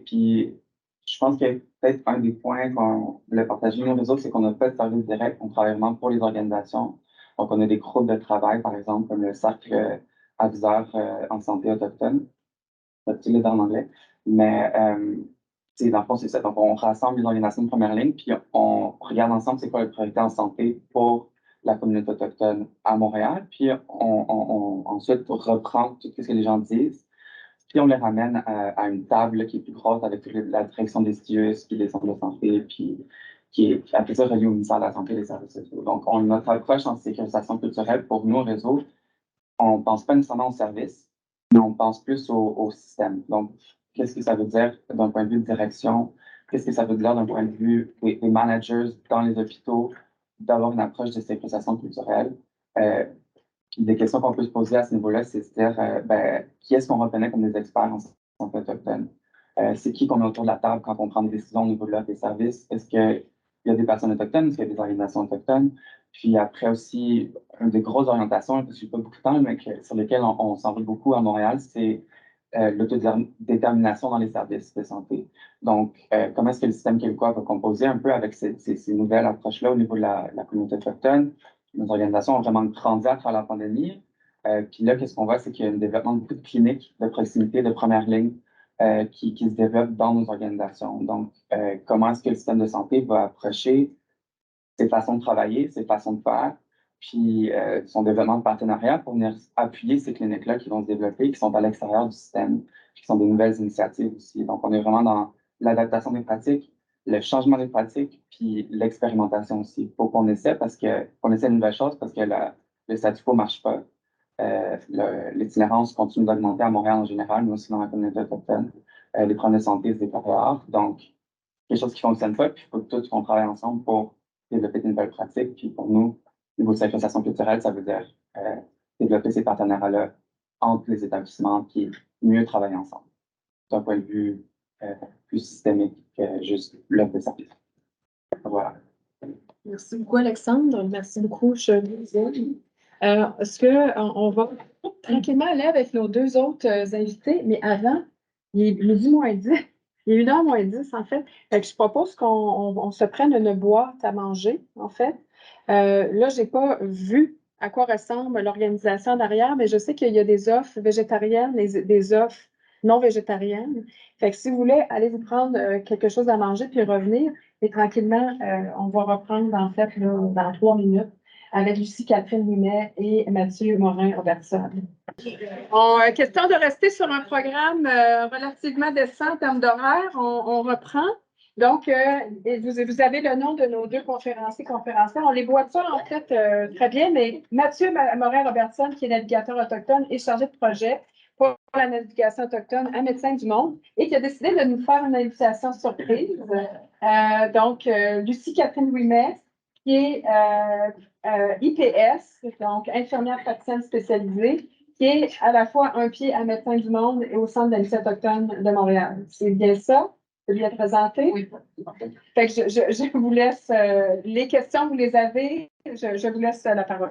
puis, je pense que peut-être un des points qu'on voulait partager nos réseaux, c'est qu'on n'a pas de service direct, on travaille vraiment pour les organisations. Donc, on a des groupes de travail, par exemple, comme le Cercle aviseur en santé autochtone. C'est en anglais. Mais dans le fond, c'est ça. Donc, on rassemble les organisations de première ligne, puis on regarde ensemble c'est quoi les priorités en santé pour la communauté autochtone à Montréal, puis ensuite on reprend tout ce que les gens disent, puis on les ramène à une table qui est plus grosse avec toute la direction des CIUS, puis les centres de santé, puis qui est après ça relié au ministère de la Santé et des Services sociaux. Donc, notre approche en sécurisation culturelle, pour nous, au réseau, on ne pense pas nécessairement au service, mais on pense plus au système. Donc, qu'est-ce que ça veut dire d'un point de vue de direction? Qu'est-ce que ça veut dire d'un point de vue des managers dans les hôpitaux, d'avoir une approche de sécurisation culturelle? Des questions qu'on peut se poser à ce niveau-là, c'est de dire qui est-ce qu'on reconnaît comme des experts en santé autochtone? C'est qui qu'on a autour de la table quand on prend des décisions au niveau de l'offre des services? Est-ce qu'il y a des personnes autochtones? Est-ce qu'il y a des organisations autochtones? Puis après aussi, une des grosses orientations, parce que je n'ai pas beaucoup de temps, mais sur lesquelles on s'enroule beaucoup à Montréal, c'est l'autodétermination dans les services de santé. Donc, comment est-ce que le système québécois va composer un peu avec ces nouvelles approches-là au niveau de la communauté autochtone? Nos organisations ont vraiment grandi à travers la pandémie. Puis là, qu'est-ce qu'on voit, c'est qu'il y a un développement de beaucoup de cliniques de proximité, de première ligne, qui se développent dans nos organisations. Donc, comment est-ce que le système de santé va approcher ses façons de travailler, ses façons de faire, puis son développement de partenariat pour venir appuyer ces cliniques-là qui vont se développer, qui sont à l'extérieur du système, qui sont des nouvelles initiatives aussi. Donc, on est vraiment dans l'adaptation des pratiques, le changement des pratiques, puis l'expérimentation aussi. Il faut qu'on essaie qu'on essaie de nouvelles choses parce que le statu quo ne marche pas. L'itinérance continue d'augmenter à Montréal en général, mais aussi dans la communauté autochtone. Les problèmes de santé se détériorent. Donc, quelque chose qui ne fonctionne pas, puis il faut que tous qu'on travaille ensemble pour développer de nouvelles pratiques. Puis pour nous, au niveau de sécurisation culturelle, ça veut dire développer ces partenariats-là entre les établissements, puis mieux travailler ensemble, d'un point de vue plus systémique que juste l'offre de services. Voilà. Merci beaucoup, Alexandre. Merci beaucoup, Cheryl. Est-ce qu'on va tranquillement aller avec nos deux autres invités, mais avant, il est midi moins 10. Il est 1h moins 10, en fait. Fait que je propose qu'on se prenne une boîte à manger, en fait. Là, je n'ai pas vu à quoi ressemble l'organisation derrière, mais je sais qu'il y a des offres végétariennes et des offres non végétariennes. Fait que si vous voulez, allez vous prendre quelque chose à manger puis revenir. Et tranquillement, on va reprendre, en fait, là, dans 3 minutes avec Lucie-Catherine Ouimet et Mathieu Morin-Robertson. Question de rester sur un programme relativement décent en termes d'horaire. On reprend. Donc, vous avez le nom de nos deux conférenciers. On les voit ça, en fait, très bien, mais Mathieu Morin-Robertson, qui est navigateur autochtone et chargé de projet pour la navigation autochtone à Médecins du Monde et qui a décidé de nous faire une invitation surprise. Donc, Lucie-Catherine Ouimet, qui est IPS, donc infirmière praticienne spécialisée, qui est à la fois un pied à Médecins du Monde et au Centre d'amitié autochtone de Montréal. C'est bien ça? C'est bien présenté? Oui. Fait que je vous laisse les questions, vous les avez. Je vous laisse la parole.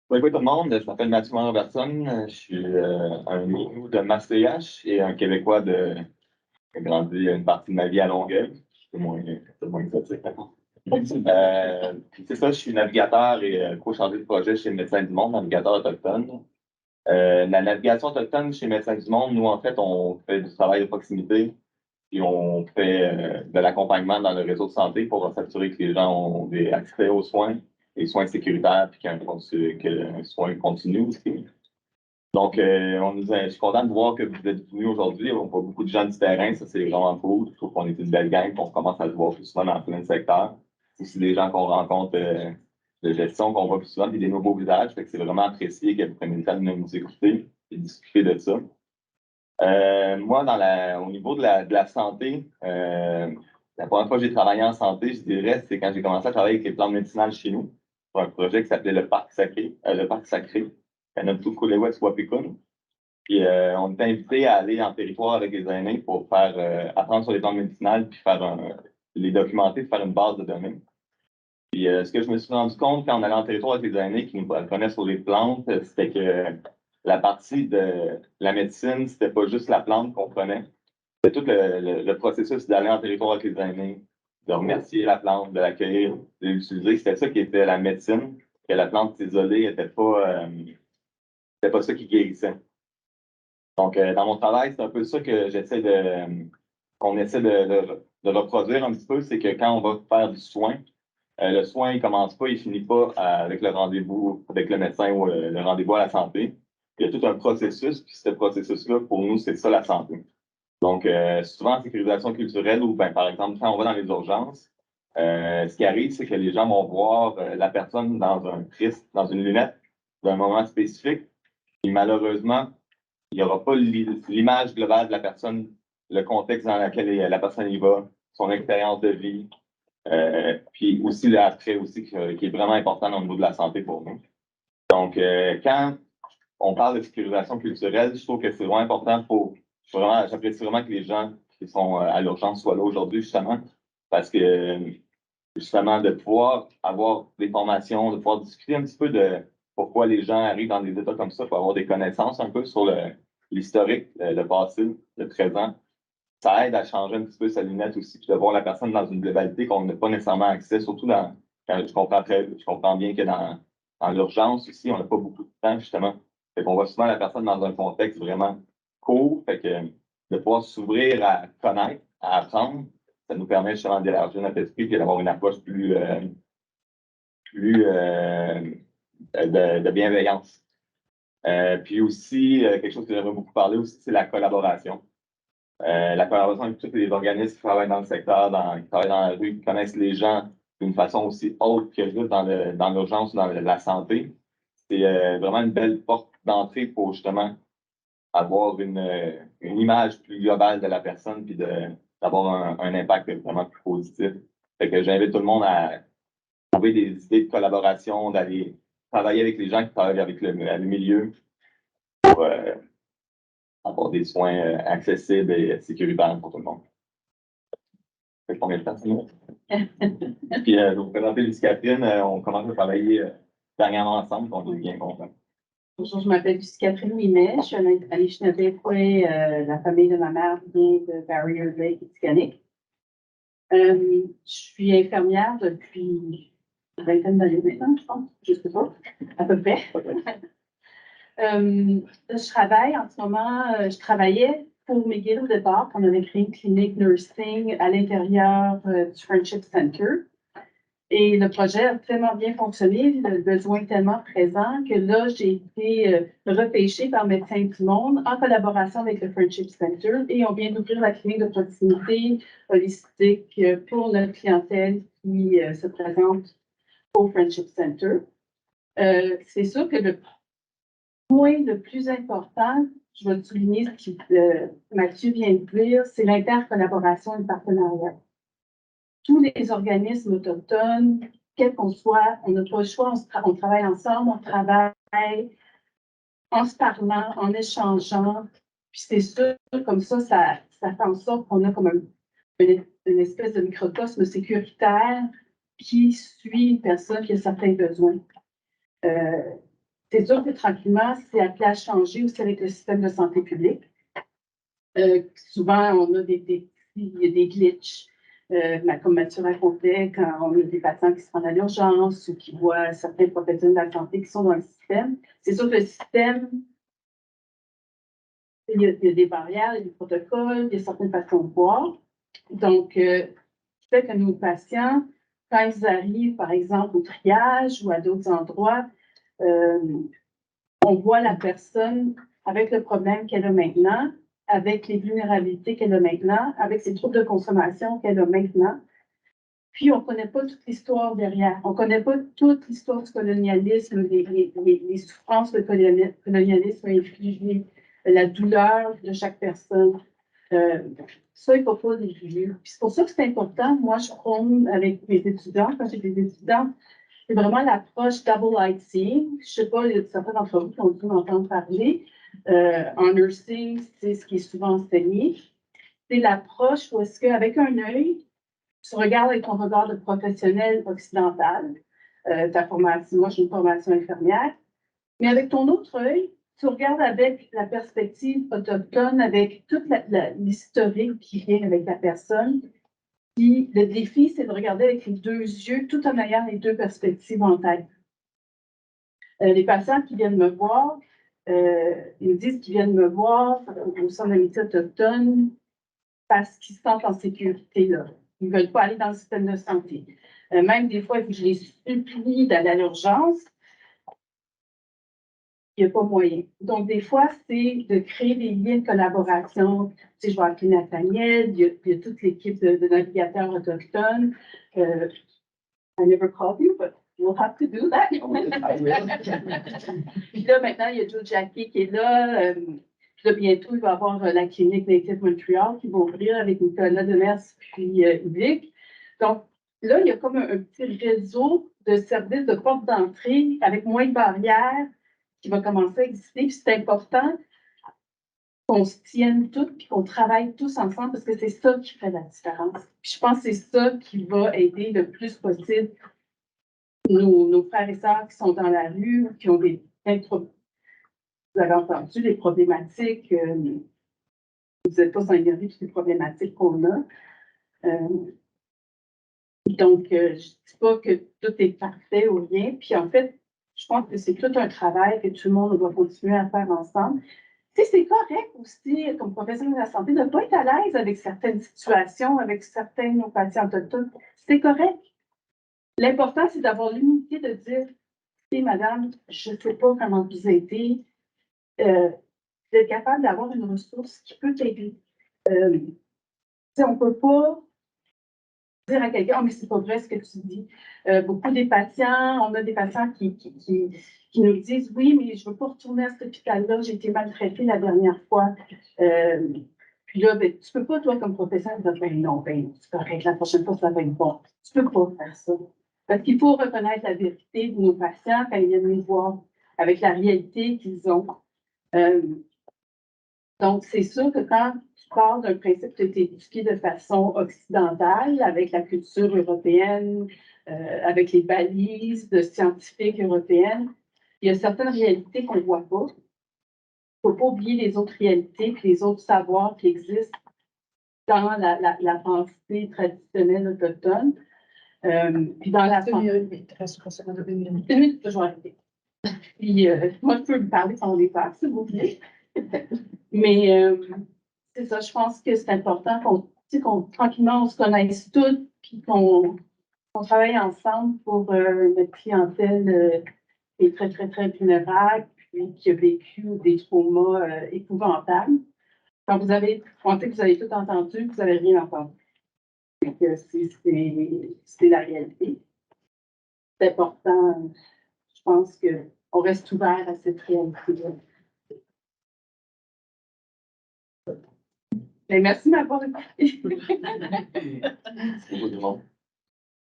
Bonjour tout le monde, je m'appelle Mathieu Robertson, je suis un Minou de Masséache et un Québécois qui a grandi une partie de ma vie à Longueuil. C'est moins exotique. Puis c'est ça, je suis navigateur et co-chargé de projet chez Médecins du Monde, navigateur autochtone. La navigation autochtone chez Médecins du Monde, nous, en fait, on fait du travail de proximité et on fait de l'accompagnement dans le réseau de santé pour s'assurer que les gens ont accès aux soins, les soins sécuritaires, puis qu'il y a un soin continu aussi. Donc, je suis content de voir que vous êtes venus aujourd'hui. On voit beaucoup de gens du terrain, ça c'est vraiment cool. Je trouve qu'on est une belle gang, qu'on commence à se voir plus souvent dans plein de secteurs. C'est aussi des gens qu'on rencontre de gestion, qu'on voit plus souvent, puis des nouveaux visages. Fait que c'est vraiment apprécié que vous preniez le temps de nous écouter et discuter de ça. Moi, au niveau de la santé, la première fois que j'ai travaillé en santé, je dirais, c'est quand j'ai commencé à travailler avec les plantes médicinales chez nous, pour un projet qui s'appelait le Parc Sacré, à notre tout West Wapikun. Puis on était invités à aller en territoire avec les aînés pour faire apprendre sur les plantes médicinales, puis les documenter, faire une base de données. Puis ce que je me suis rendu compte quand on allait en territoire avec les aînés qui nous apprenaient sur les plantes, c'était que la partie de la médecine, c'était pas juste la plante qu'on prenait. C'était tout le processus d'aller en territoire avec les aînés, de remercier la plante, de l'accueillir, de l'utiliser. C'était ça qui était la médecine, que la plante isolée n'était pas ça qui guérissait. Donc, dans mon travail, c'est un peu ça que j'essaie qu'on essaie de reproduire un petit peu, c'est que quand on va faire du soin, le soin, il commence pas, il finit pas avec le rendez-vous avec le médecin ou le rendez-vous à la santé. Il y a tout un processus, puis ce processus-là, pour nous, c'est ça la santé. Donc, souvent en sécurisation culturelle ou, ben, par exemple, quand on va dans les urgences, ce qui arrive, c'est que les gens vont voir la personne dans un prisme, dans une lunette, d'un moment spécifique. Et malheureusement, il n'y aura pas l'image globale de la personne, le contexte dans lequel la personne y va, son expérience de vie, puis aussi l'attrait aussi qui est vraiment important au niveau de la santé pour nous. Donc, quand on parle de sécurisation culturelle, je trouve que c'est vraiment important j'apprécie vraiment que les gens qui sont à l'urgence soient là aujourd'hui, justement, parce que, justement, de pouvoir avoir des formations, de pouvoir discuter un petit peu de pourquoi les gens arrivent dans des états comme ça, pour avoir des connaissances un peu sur l'historique, le passé, le présent. Ça aide à changer un petit peu sa lunette aussi, puis de voir la personne dans une globalité qu'on n'a pas nécessairement accès, surtout quand je comprends bien que dans l'urgence aussi, on n'a pas beaucoup de temps, justement. Fait qu'on voit souvent la personne dans un contexte vraiment court, fait que de pouvoir s'ouvrir à connaître, à apprendre, ça nous permet justement d'élargir notre esprit et d'avoir une approche plus de bienveillance. Puis aussi, quelque chose que j'aimerais beaucoup parler aussi, c'est la collaboration. La collaboration avec tous les organismes qui travaillent dans le secteur, qui travaillent dans la rue, qui connaissent les gens d'une façon aussi haute que juste dans l'urgence ou dans la santé, c'est vraiment une belle porte d'entrée pour justement avoir une image plus globale de la personne puis d'avoir un impact vraiment plus positif. Fait que j'invite tout le monde à trouver des idées de collaboration, d'aller travailler avec les gens qui travaillent avec le milieu pour avoir des soins accessibles et sécuritaires pour tout le monde. Ça fait combien de temps, sinon? Puis, je vais vous présenter Lucie Catherine. On commence à travailler dernièrement ensemble, on est bien contents. Bonjour, je m'appelle Lucie Catherine Mimet, je suis un Anishinaabe-Kwe, la famille de ma mère vient de Barrier Lake et Tikanik. Je suis infirmière depuis une vingtaine d'années maintenant, je pense, je ne sais pas, à peu près. Je travaille en ce moment, je travaillais pour McGill au départ, on avait créé une clinique nursing à l'intérieur du Friendship Center. Et le projet a tellement bien fonctionné, le besoin est tellement présent que là, j'ai été repêchée par Médecins du Monde en collaboration avec le Friendship Center et on vient d'ouvrir la clinique de proximité holistique pour notre clientèle qui se présente au Friendship Center. C'est sûr que le point le plus important, je vais souligner ce que Mathieu vient de dire, c'est l'intercollaboration et le partenariat. Tous les organismes autochtones, quel qu'on soit, on n'a pas le choix, on travaille ensemble, on travaille en se parlant, en échangeant. Puis c'est sûr, comme ça fait en sorte qu'on a comme une espèce de microcosme sécuritaire qui suit une personne qui a certains besoins. C'est sûr que tranquillement, c'est appelé à changer aussi avec le système de santé publique. Souvent, on a il y a des glitches. Comme Mathieu racontait, quand on a des patients qui se rendent à l'urgence ou qui voient certains professionnels de la santé qui sont dans le système, c'est sûr que le système, il y a des barrières, il y a des protocoles, il y a certaines façons de voir. Donc, fait que nos patients, quand ils arrivent, par exemple, au triage ou à d'autres endroits, on voit la personne avec le problème qu'elle a maintenant, avec les vulnérabilités qu'elle a maintenant, avec ses troubles de consommation qu'elle a maintenant. Puis, on ne connaît pas toute l'histoire derrière. On ne connaît pas toute l'histoire du colonialisme, les souffrances que le colonialisme a infligées, la douleur de chaque personne. Ça, il ne faut pas négliger. Puis c'est pour ça que c'est important. Moi, je prône avec mes étudiants, quand j'ai des étudiants, c'est vraiment l'approche double IT. Je ne sais pas, il y a certains d'entre vous qui ont dû m'entendre parler. En nursing, c'est ce qui est souvent enseigné. C'est l'approche où est-ce qu'avec un œil, tu regardes avec ton regard de professionnel occidental, ta formation, moi j'ai une formation infirmière, mais avec ton autre œil, tu regardes avec la perspective autochtone, avec toute l'historique qui vient avec la personne. Puis le défi, c'est de regarder avec les deux yeux, tout en ayant les deux perspectives en tête. Les patients qui viennent me voir, ils me disent qu'ils viennent me voir au centre d'amitié autochtone parce qu'ils se sentent en sécurité là. Ils ne veulent pas aller dans le système de santé. Même des fois, je les supplie d'aller à l'urgence. Il n'y a pas moyen. Donc, des fois, c'est de créer des liens de collaboration. Tu sais, je vais appeler Nathaniel, il y a toute l'équipe de navigateurs autochtones. I never called you, but you'll have to do that. Puis là, maintenant, il y a Joe Jackie qui est là. Puis là, bientôt, il va y avoir la clinique Native Montreal qui va ouvrir avec Nicolas Demers puis Yvick. Donc, là, il y a comme un petit réseau de services de porte d'entrée avec moins de barrières qui va commencer à exister. Puis c'est important qu'on se tienne tous puis qu'on travaille tous ensemble parce que c'est ça qui fait la différence. Puis je pense que c'est ça qui va aider le plus possible nos frères et sœurs qui sont dans la rue, qui ont vous avez entendu les problématiques, vous n'êtes pas sans ignorer toutes les problématiques qu'on a. Donc, je ne dis pas que tout est parfait ou rien. Puis en fait, je pense que c'est tout un travail que tout le monde doit continuer à faire ensemble. Tu sais, c'est correct aussi, comme professionnel de la santé, de ne pas être à l'aise avec certaines situations, avec certains de nos patients autochtones. C'est correct. L'important, c'est d'avoir l'humilité de dire, hey, madame, je ne sais pas comment vous aider. D'être capable d'avoir une ressource qui peut t'aider. On ne peut pas dire à quelqu'un, oh, mais c'est pas vrai ce que tu dis. Beaucoup des patients, on a des patients qui nous disent, oui, mais je ne veux pas retourner à cet hôpital-là, j'ai été maltraitée la dernière fois. Puis là, ben, tu ne peux pas, toi, comme professeur, dire, ben non, ben, c'est correct, la prochaine fois, ça va être bon. Tu ne peux pas faire ça. Parce qu'il faut reconnaître la vérité de nos patients quand ils viennent nous voir avec la réalité qu'ils ont. Donc, c'est sûr que quand tu pars d'un principe que tu es éduqué de façon occidentale, avec la culture européenne, avec les balises de scientifiques européennes, il y a certaines réalités qu'on ne voit pas. Il ne faut pas oublier les autres réalités et les autres savoirs qui existent dans la pensée traditionnelle autochtone. Puis dans la pensée. Une minute, toujours arrêter. Puis, moi, je peux me parler sans les faire, s'il vous plaît. Mais c'est ça, je pense que c'est important qu'on tranquillement, on se connaisse tous, puis qu'on travaille ensemble pour notre clientèle qui est très, très, très vulnérable, puis qui a vécu des traumas épouvantables. Quand vous avez pensé que vous avez tout entendu, vous n'avez rien entendu. Donc, c'est la réalité. C'est important, je pense qu'on reste ouvert à cette réalité-là. Mais merci de m'avoir écouté.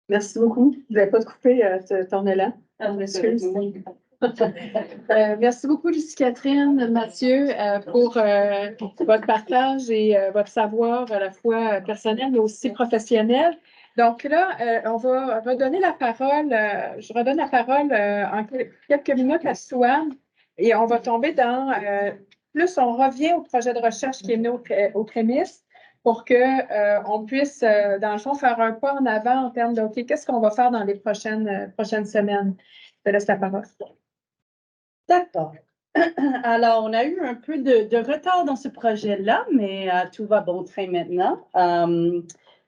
Merci beaucoup. Vous n'avez pas coupé ton élan. Excuse. Merci beaucoup, Lucie-Catherine, Mathieu, pour votre partage et votre savoir à la fois personnel, mais aussi professionnel. Donc là, on va redonner la parole, je redonne la parole en quelques minutes à Swan et on va tomber dans, plus on revient au projet de recherche qui est né aux prémices pour qu'on puisse, dans le fond, faire un pas en avant en termes de, OK, qu'est-ce qu'on va faire dans les prochaines semaines? Je te laisse la parole. D'accord. Alors, on a eu un peu de retard dans ce projet-là, mais tout va bon train maintenant.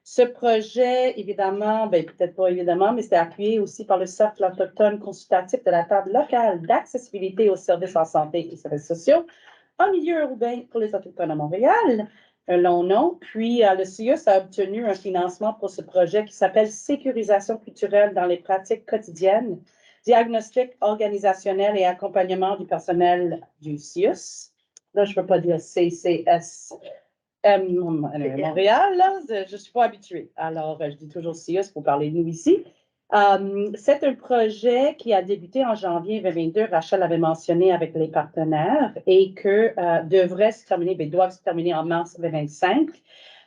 Ce projet, évidemment, ben, peut-être pas évidemment, mais c'est appuyé aussi par le Cercle autochtone consultatif de la table locale d'accessibilité aux services en santé et services sociaux en milieu urbain pour les Autochtones à Montréal, un long nom. Puis, le CIUS a obtenu un financement pour ce projet qui s'appelle Sécurisation culturelle dans les pratiques quotidiennes, diagnostic organisationnel et accompagnement du personnel du CIUS. Là, je ne peux pas dire CCS. Montréal, là, je ne suis pas habituée. Alors, je dis toujours CIUS pour parler de nous ici. C'est un projet qui a débuté en janvier 2022, Rachel avait mentionné avec les partenaires, et que devrait se terminer, doivent se terminer en mars 2025.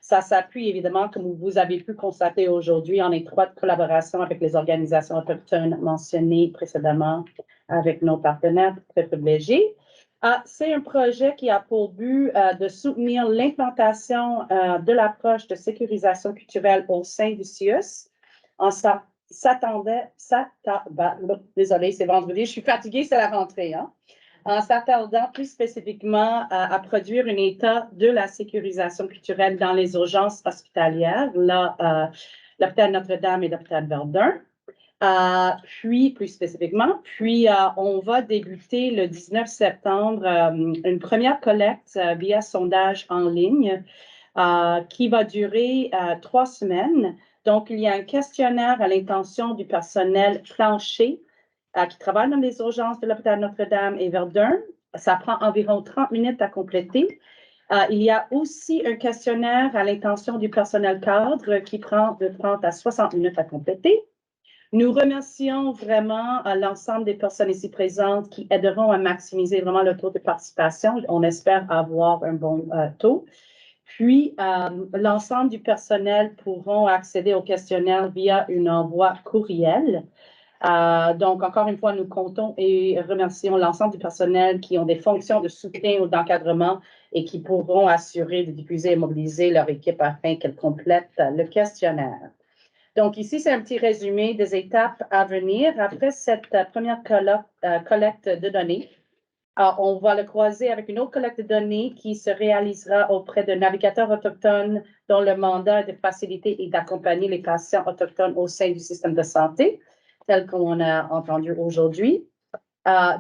Ça s'appuie évidemment, comme vous avez pu constater aujourd'hui, en étroite collaboration avec les organisations autochtones mentionnées précédemment avec nos partenaires très privilégiés. C'est un projet qui a pour but de soutenir l'implantation de l'approche de sécurisation culturelle au sein du CIUS. Désolée, c'est vendredi, je suis fatiguée, c'est la rentrée. Hein? en s'attardant plus spécifiquement à produire un état de la sécurisation culturelle dans les urgences hospitalières, l'hôpital Notre-Dame et l'hôpital Verdun. Puis, plus spécifiquement, on va débuter le 19 septembre une première collecte via sondage en ligne qui va durer 3 semaines. Donc, il y a un questionnaire à l'intention du personnel plancher qui travaille dans les urgences de l'hôpital Notre-Dame et Verdun. Ça prend environ 30 minutes à compléter. Il y a aussi un questionnaire à l'intention du personnel cadre qui prend de 30 à 60 minutes à compléter. Nous remercions vraiment l'ensemble des personnes ici présentes qui aideront à maximiser vraiment le taux de participation. On espère avoir un bon taux. Puis, l'ensemble du personnel pourront accéder au questionnaire via un envoi courriel. Donc, encore une fois, nous comptons et remercions l'ensemble du personnel qui ont des fonctions de soutien ou d'encadrement et qui pourront assurer de diffuser et mobiliser leur équipe afin qu'elle complète le questionnaire. Donc, ici, c'est un petit résumé des étapes à venir. Après cette première collecte de données, on va le croiser avec une autre collecte de données qui se réalisera auprès de navigateurs autochtones dont le mandat est de faciliter et d'accompagner les patients autochtones au sein du système de santé, tel qu'on a entendu aujourd'hui.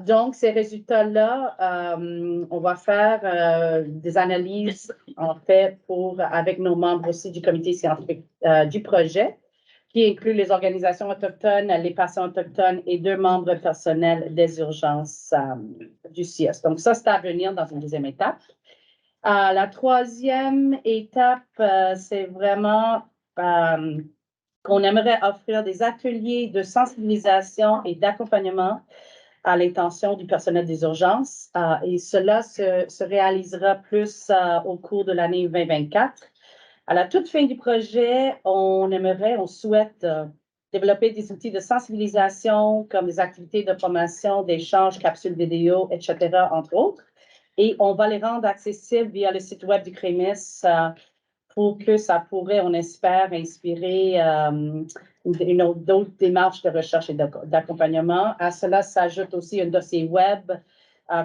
Donc, ces résultats-là, on va faire des analyses, en fait, avec nos membres aussi du comité scientifique du projet, qui inclut les organisations autochtones, les patients autochtones et 2 membres personnels des urgences du CIOS. Donc, ça, c'est à venir dans une deuxième étape. La troisième étape, c'est vraiment qu'on aimerait offrir des ateliers de sensibilisation et d'accompagnement à l'intention du personnel des urgences. Et cela se réalisera plus au cours de l'année 2024. À la toute fin du projet, on souhaite développer des outils de sensibilisation comme des activités de formation, d'échange, capsules vidéo, etc., entre autres. Et on va les rendre accessibles via le site web du CREMIS pour que ça pourrait, on espère, inspirer d'autres démarches de recherche et d'accompagnement. À cela s'ajoute aussi un dossier web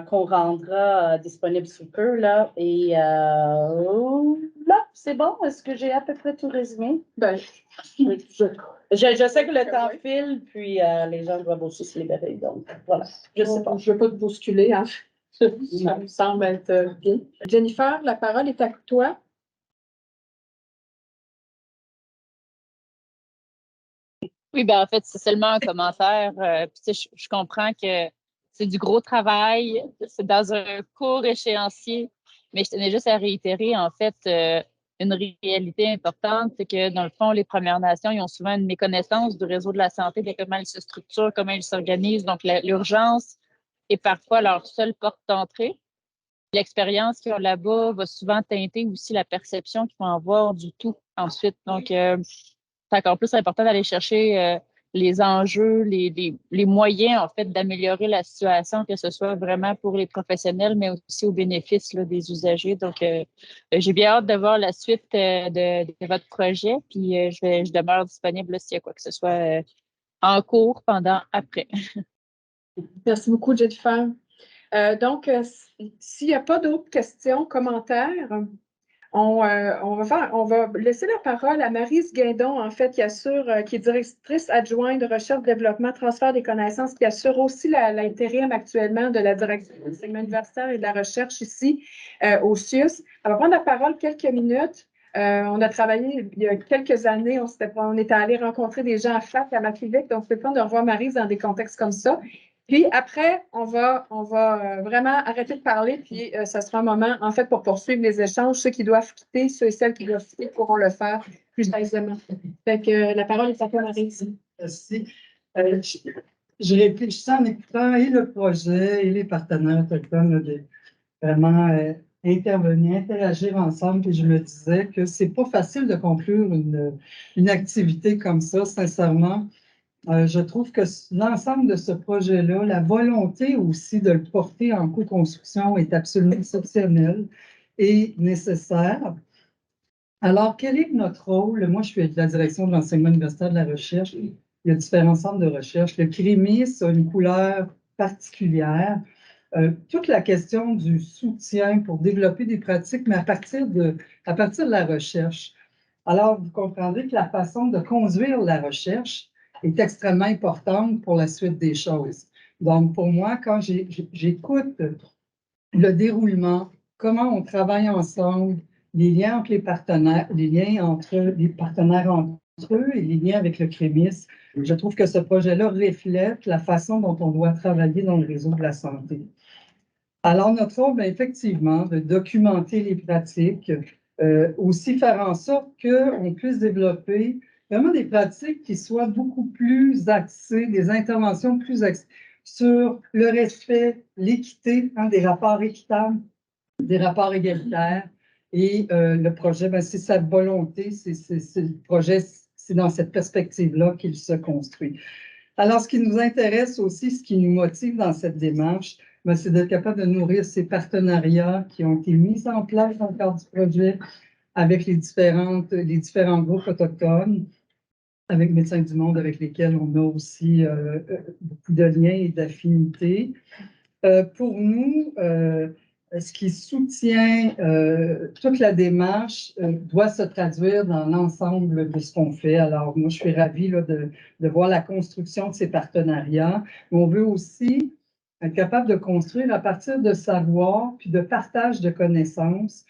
qu'on rendra disponible sous peu, là. Et là, c'est bon? Est-ce que j'ai à peu près tout résumé? Ben, je sais que le temps file, puis les gens doivent aussi se libérer, donc voilà. Je sais pas. Je ne veux pas te bousculer, hein. Ça me semble être bien. Jennifer, la parole est à toi. Oui, ben en fait, c'est seulement un commentaire. Puis, je comprends que c'est du gros travail, c'est dans un court échéancier, mais je tenais juste à réitérer, en fait, une réalité importante, c'est que, dans le fond, les Premières Nations, ils ont souvent une méconnaissance du réseau de la santé, de comment ils se structurent, comment ils s'organisent. Donc, l'urgence est parfois leur seule porte d'entrée. L'expérience qu'ils ont là-bas va souvent teinter aussi la perception qu'ils vont avoir du tout ensuite. Donc, c'est encore plus important d'aller chercher les enjeux, les moyens, en fait, d'améliorer la situation, que ce soit vraiment pour les professionnels, mais aussi au bénéfice là, des usagers. Donc, j'ai bien hâte de voir la suite de votre projet, puis je demeure disponible s'il y a quoi que ce soit en cours, pendant, après. Merci beaucoup, Jennifer. Donc, s'il n'y a pas d'autres questions, commentaires, on va laisser la parole à Maryse Guindon, en fait, qui est directrice adjointe de recherche, développement, transfert des connaissances, qui assure aussi l'intérim actuellement de la direction de l'enseignement universitaire et de la recherche ici au CIUS. Elle va prendre la parole quelques minutes. On a travaillé il y a quelques années, on était allé rencontrer des gens à FAC, à McKivic, donc c'est le fun de revoir Maryse dans des contextes comme ça. Puis après, on va vraiment arrêter de parler, puis ça sera un moment, en fait, pour poursuivre les échanges. Ceux qui doivent quitter, ceux et celles qui doivent quitter pourront le faire plus aisément. Fait que la parole est à toi, Maryse. Merci. Je réfléchissais en écoutant et le projet et les partenaires autochtones de vraiment intervenir, interagir ensemble, puis je me disais que c'est pas facile de conclure une activité comme ça, sincèrement. Je trouve que l'ensemble de ce projet-là, la volonté aussi de le porter en co-construction est absolument exceptionnelle et nécessaire. Alors, quel est notre rôle? Moi, je suis de la direction de l'enseignement universitaire de la recherche. Il y a différents centres de recherche. Le CREMIS a une couleur particulière. toute la question du soutien pour développer des pratiques, mais à partir de la recherche. Alors, vous comprendrez que la façon de conduire la recherche est extrêmement importante pour la suite des choses. Donc, pour moi, quand j'écoute le déroulement, comment on travaille ensemble, les liens entre les partenaires, les liens entre les partenaires entre eux et les liens avec le CREMIS, je trouve que ce projet-là reflète la façon dont on doit travailler dans le réseau de la santé. Alors, notre rôle, bien, effectivement, de documenter les pratiques, aussi faire en sorte qu'on puisse développer vraiment des pratiques qui soient beaucoup plus axées, des interventions plus axées sur le respect, l'équité, hein, des rapports équitables, des rapports égalitaires. Et le projet, ben, c'est sa volonté, le projet, c'est dans cette perspective-là qu'il se construit. Alors, ce qui nous intéresse aussi, ce qui nous motive dans cette démarche, ben, c'est d'être capable de nourrir ces partenariats qui ont été mis en place dans le cadre du projet avec les différents groupes autochtones, avec Médecins du Monde, avec lesquels on a aussi beaucoup de liens et d'affinités. Pour nous, ce qui soutient toute la démarche doit se traduire dans l'ensemble de ce qu'on fait. Alors, moi, je suis ravie là, de voir la construction de ces partenariats. Mais on veut aussi être capable de construire à partir de savoir puis de partage de connaissances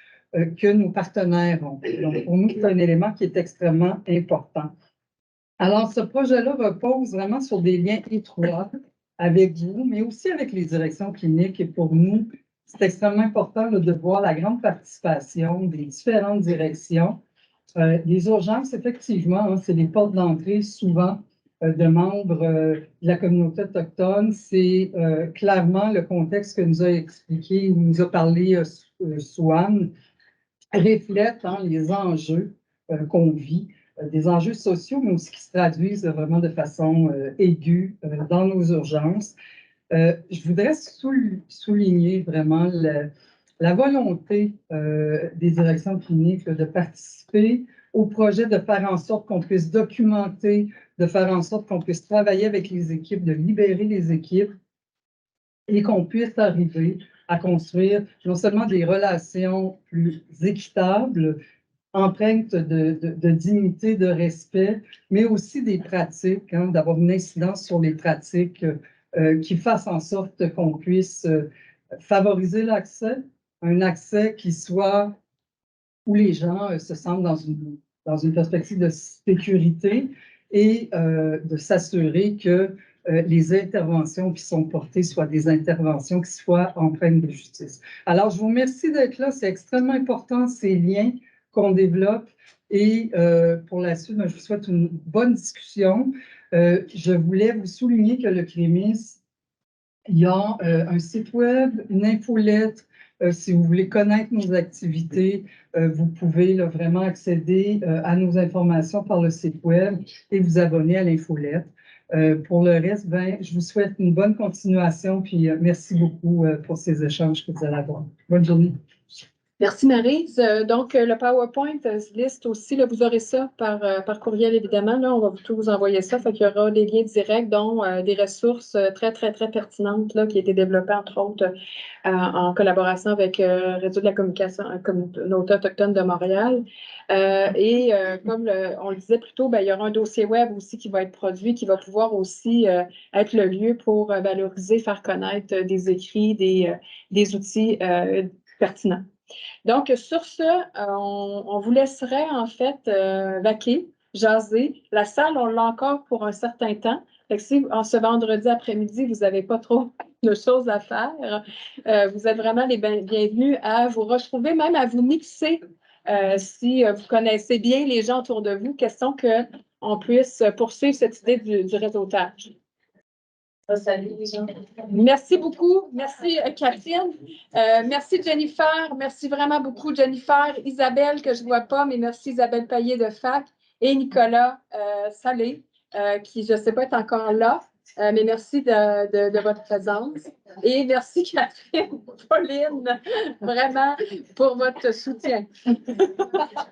que nos partenaires ont. Donc, pour nous, c'est un élément qui est extrêmement important. Alors, ce projet-là repose vraiment sur des liens étroits avec vous, mais aussi avec les directions cliniques. Et pour nous, c'est extrêmement important là, de voir la grande participation des différentes directions. Les urgences, effectivement, hein, c'est les portes d'entrée souvent de membres de la communauté autochtone. C'est clairement le contexte que nous a expliqué, nous a parlé Swan, reflète hein, les enjeux qu'on vit, des enjeux sociaux, mais aussi qui se traduisent vraiment de façon aiguë dans nos urgences. Je voudrais souligner vraiment la volonté des directions cliniques de participer au projet, de faire en sorte qu'on puisse documenter, de faire en sorte qu'on puisse travailler avec les équipes, de libérer les équipes et qu'on puisse arriver à construire non seulement des relations plus équitables, empreintes de dignité, de respect, mais aussi des pratiques, hein, d'avoir une incidence sur les pratiques qui fassent en sorte qu'on puisse favoriser l'accès, un accès qui soit où les gens se sentent dans une perspective de sécurité et de s'assurer que les interventions qui sont portées soient des interventions qui soient empreintes de justice. Alors, je vous remercie d'être là. C'est extrêmement important, ces liens qu'on développe. Et pour la suite, je vous souhaite une bonne discussion. Je voulais vous souligner que le CREMIS, il y a un site web, une infolettre. Si vous voulez connaître nos activités, vous pouvez là, vraiment accéder à nos informations par le site web et vous abonner à l'infolettre. Pour le reste, ben, je vous souhaite une bonne continuation, puis merci beaucoup pour ces échanges que vous allez avoir. Bonne journée. Merci, Maryse. Donc, le PowerPoint liste aussi, là, vous aurez ça par courriel, évidemment. Là, on va tout vous envoyer ça. Fait qu'il y aura des liens directs, dont des ressources très, très, très pertinentes là, qui ont été développées, entre autres, en collaboration avec Réseau de la communication, communauté autochtone de Montréal. Comme on le disait plus tôt, ben, il y aura un dossier web aussi qui va être produit, qui va pouvoir aussi être le lieu pour valoriser, faire connaître des écrits, des outils pertinents. Donc, sur ce, on vous laisserait en fait vaquer, jaser. La salle, on l'a encore pour un certain temps. Fait que si en ce vendredi après-midi, vous n'avez pas trop de choses à faire, vous êtes vraiment les bienvenus à vous retrouver, même à vous mixer si vous connaissez bien les gens autour de vous. Question qu'on puisse poursuivre cette idée du réseautage. Merci beaucoup. Merci, Catherine. Merci, Jennifer. Merci vraiment beaucoup, Jennifer. Isabelle, que je ne vois pas, mais merci, Isabelle Payet de FAC et Nicolas Salé, qui, je ne sais pas, est encore là. Mais merci de votre présence. Et merci, Catherine, Pauline, vraiment, pour votre soutien.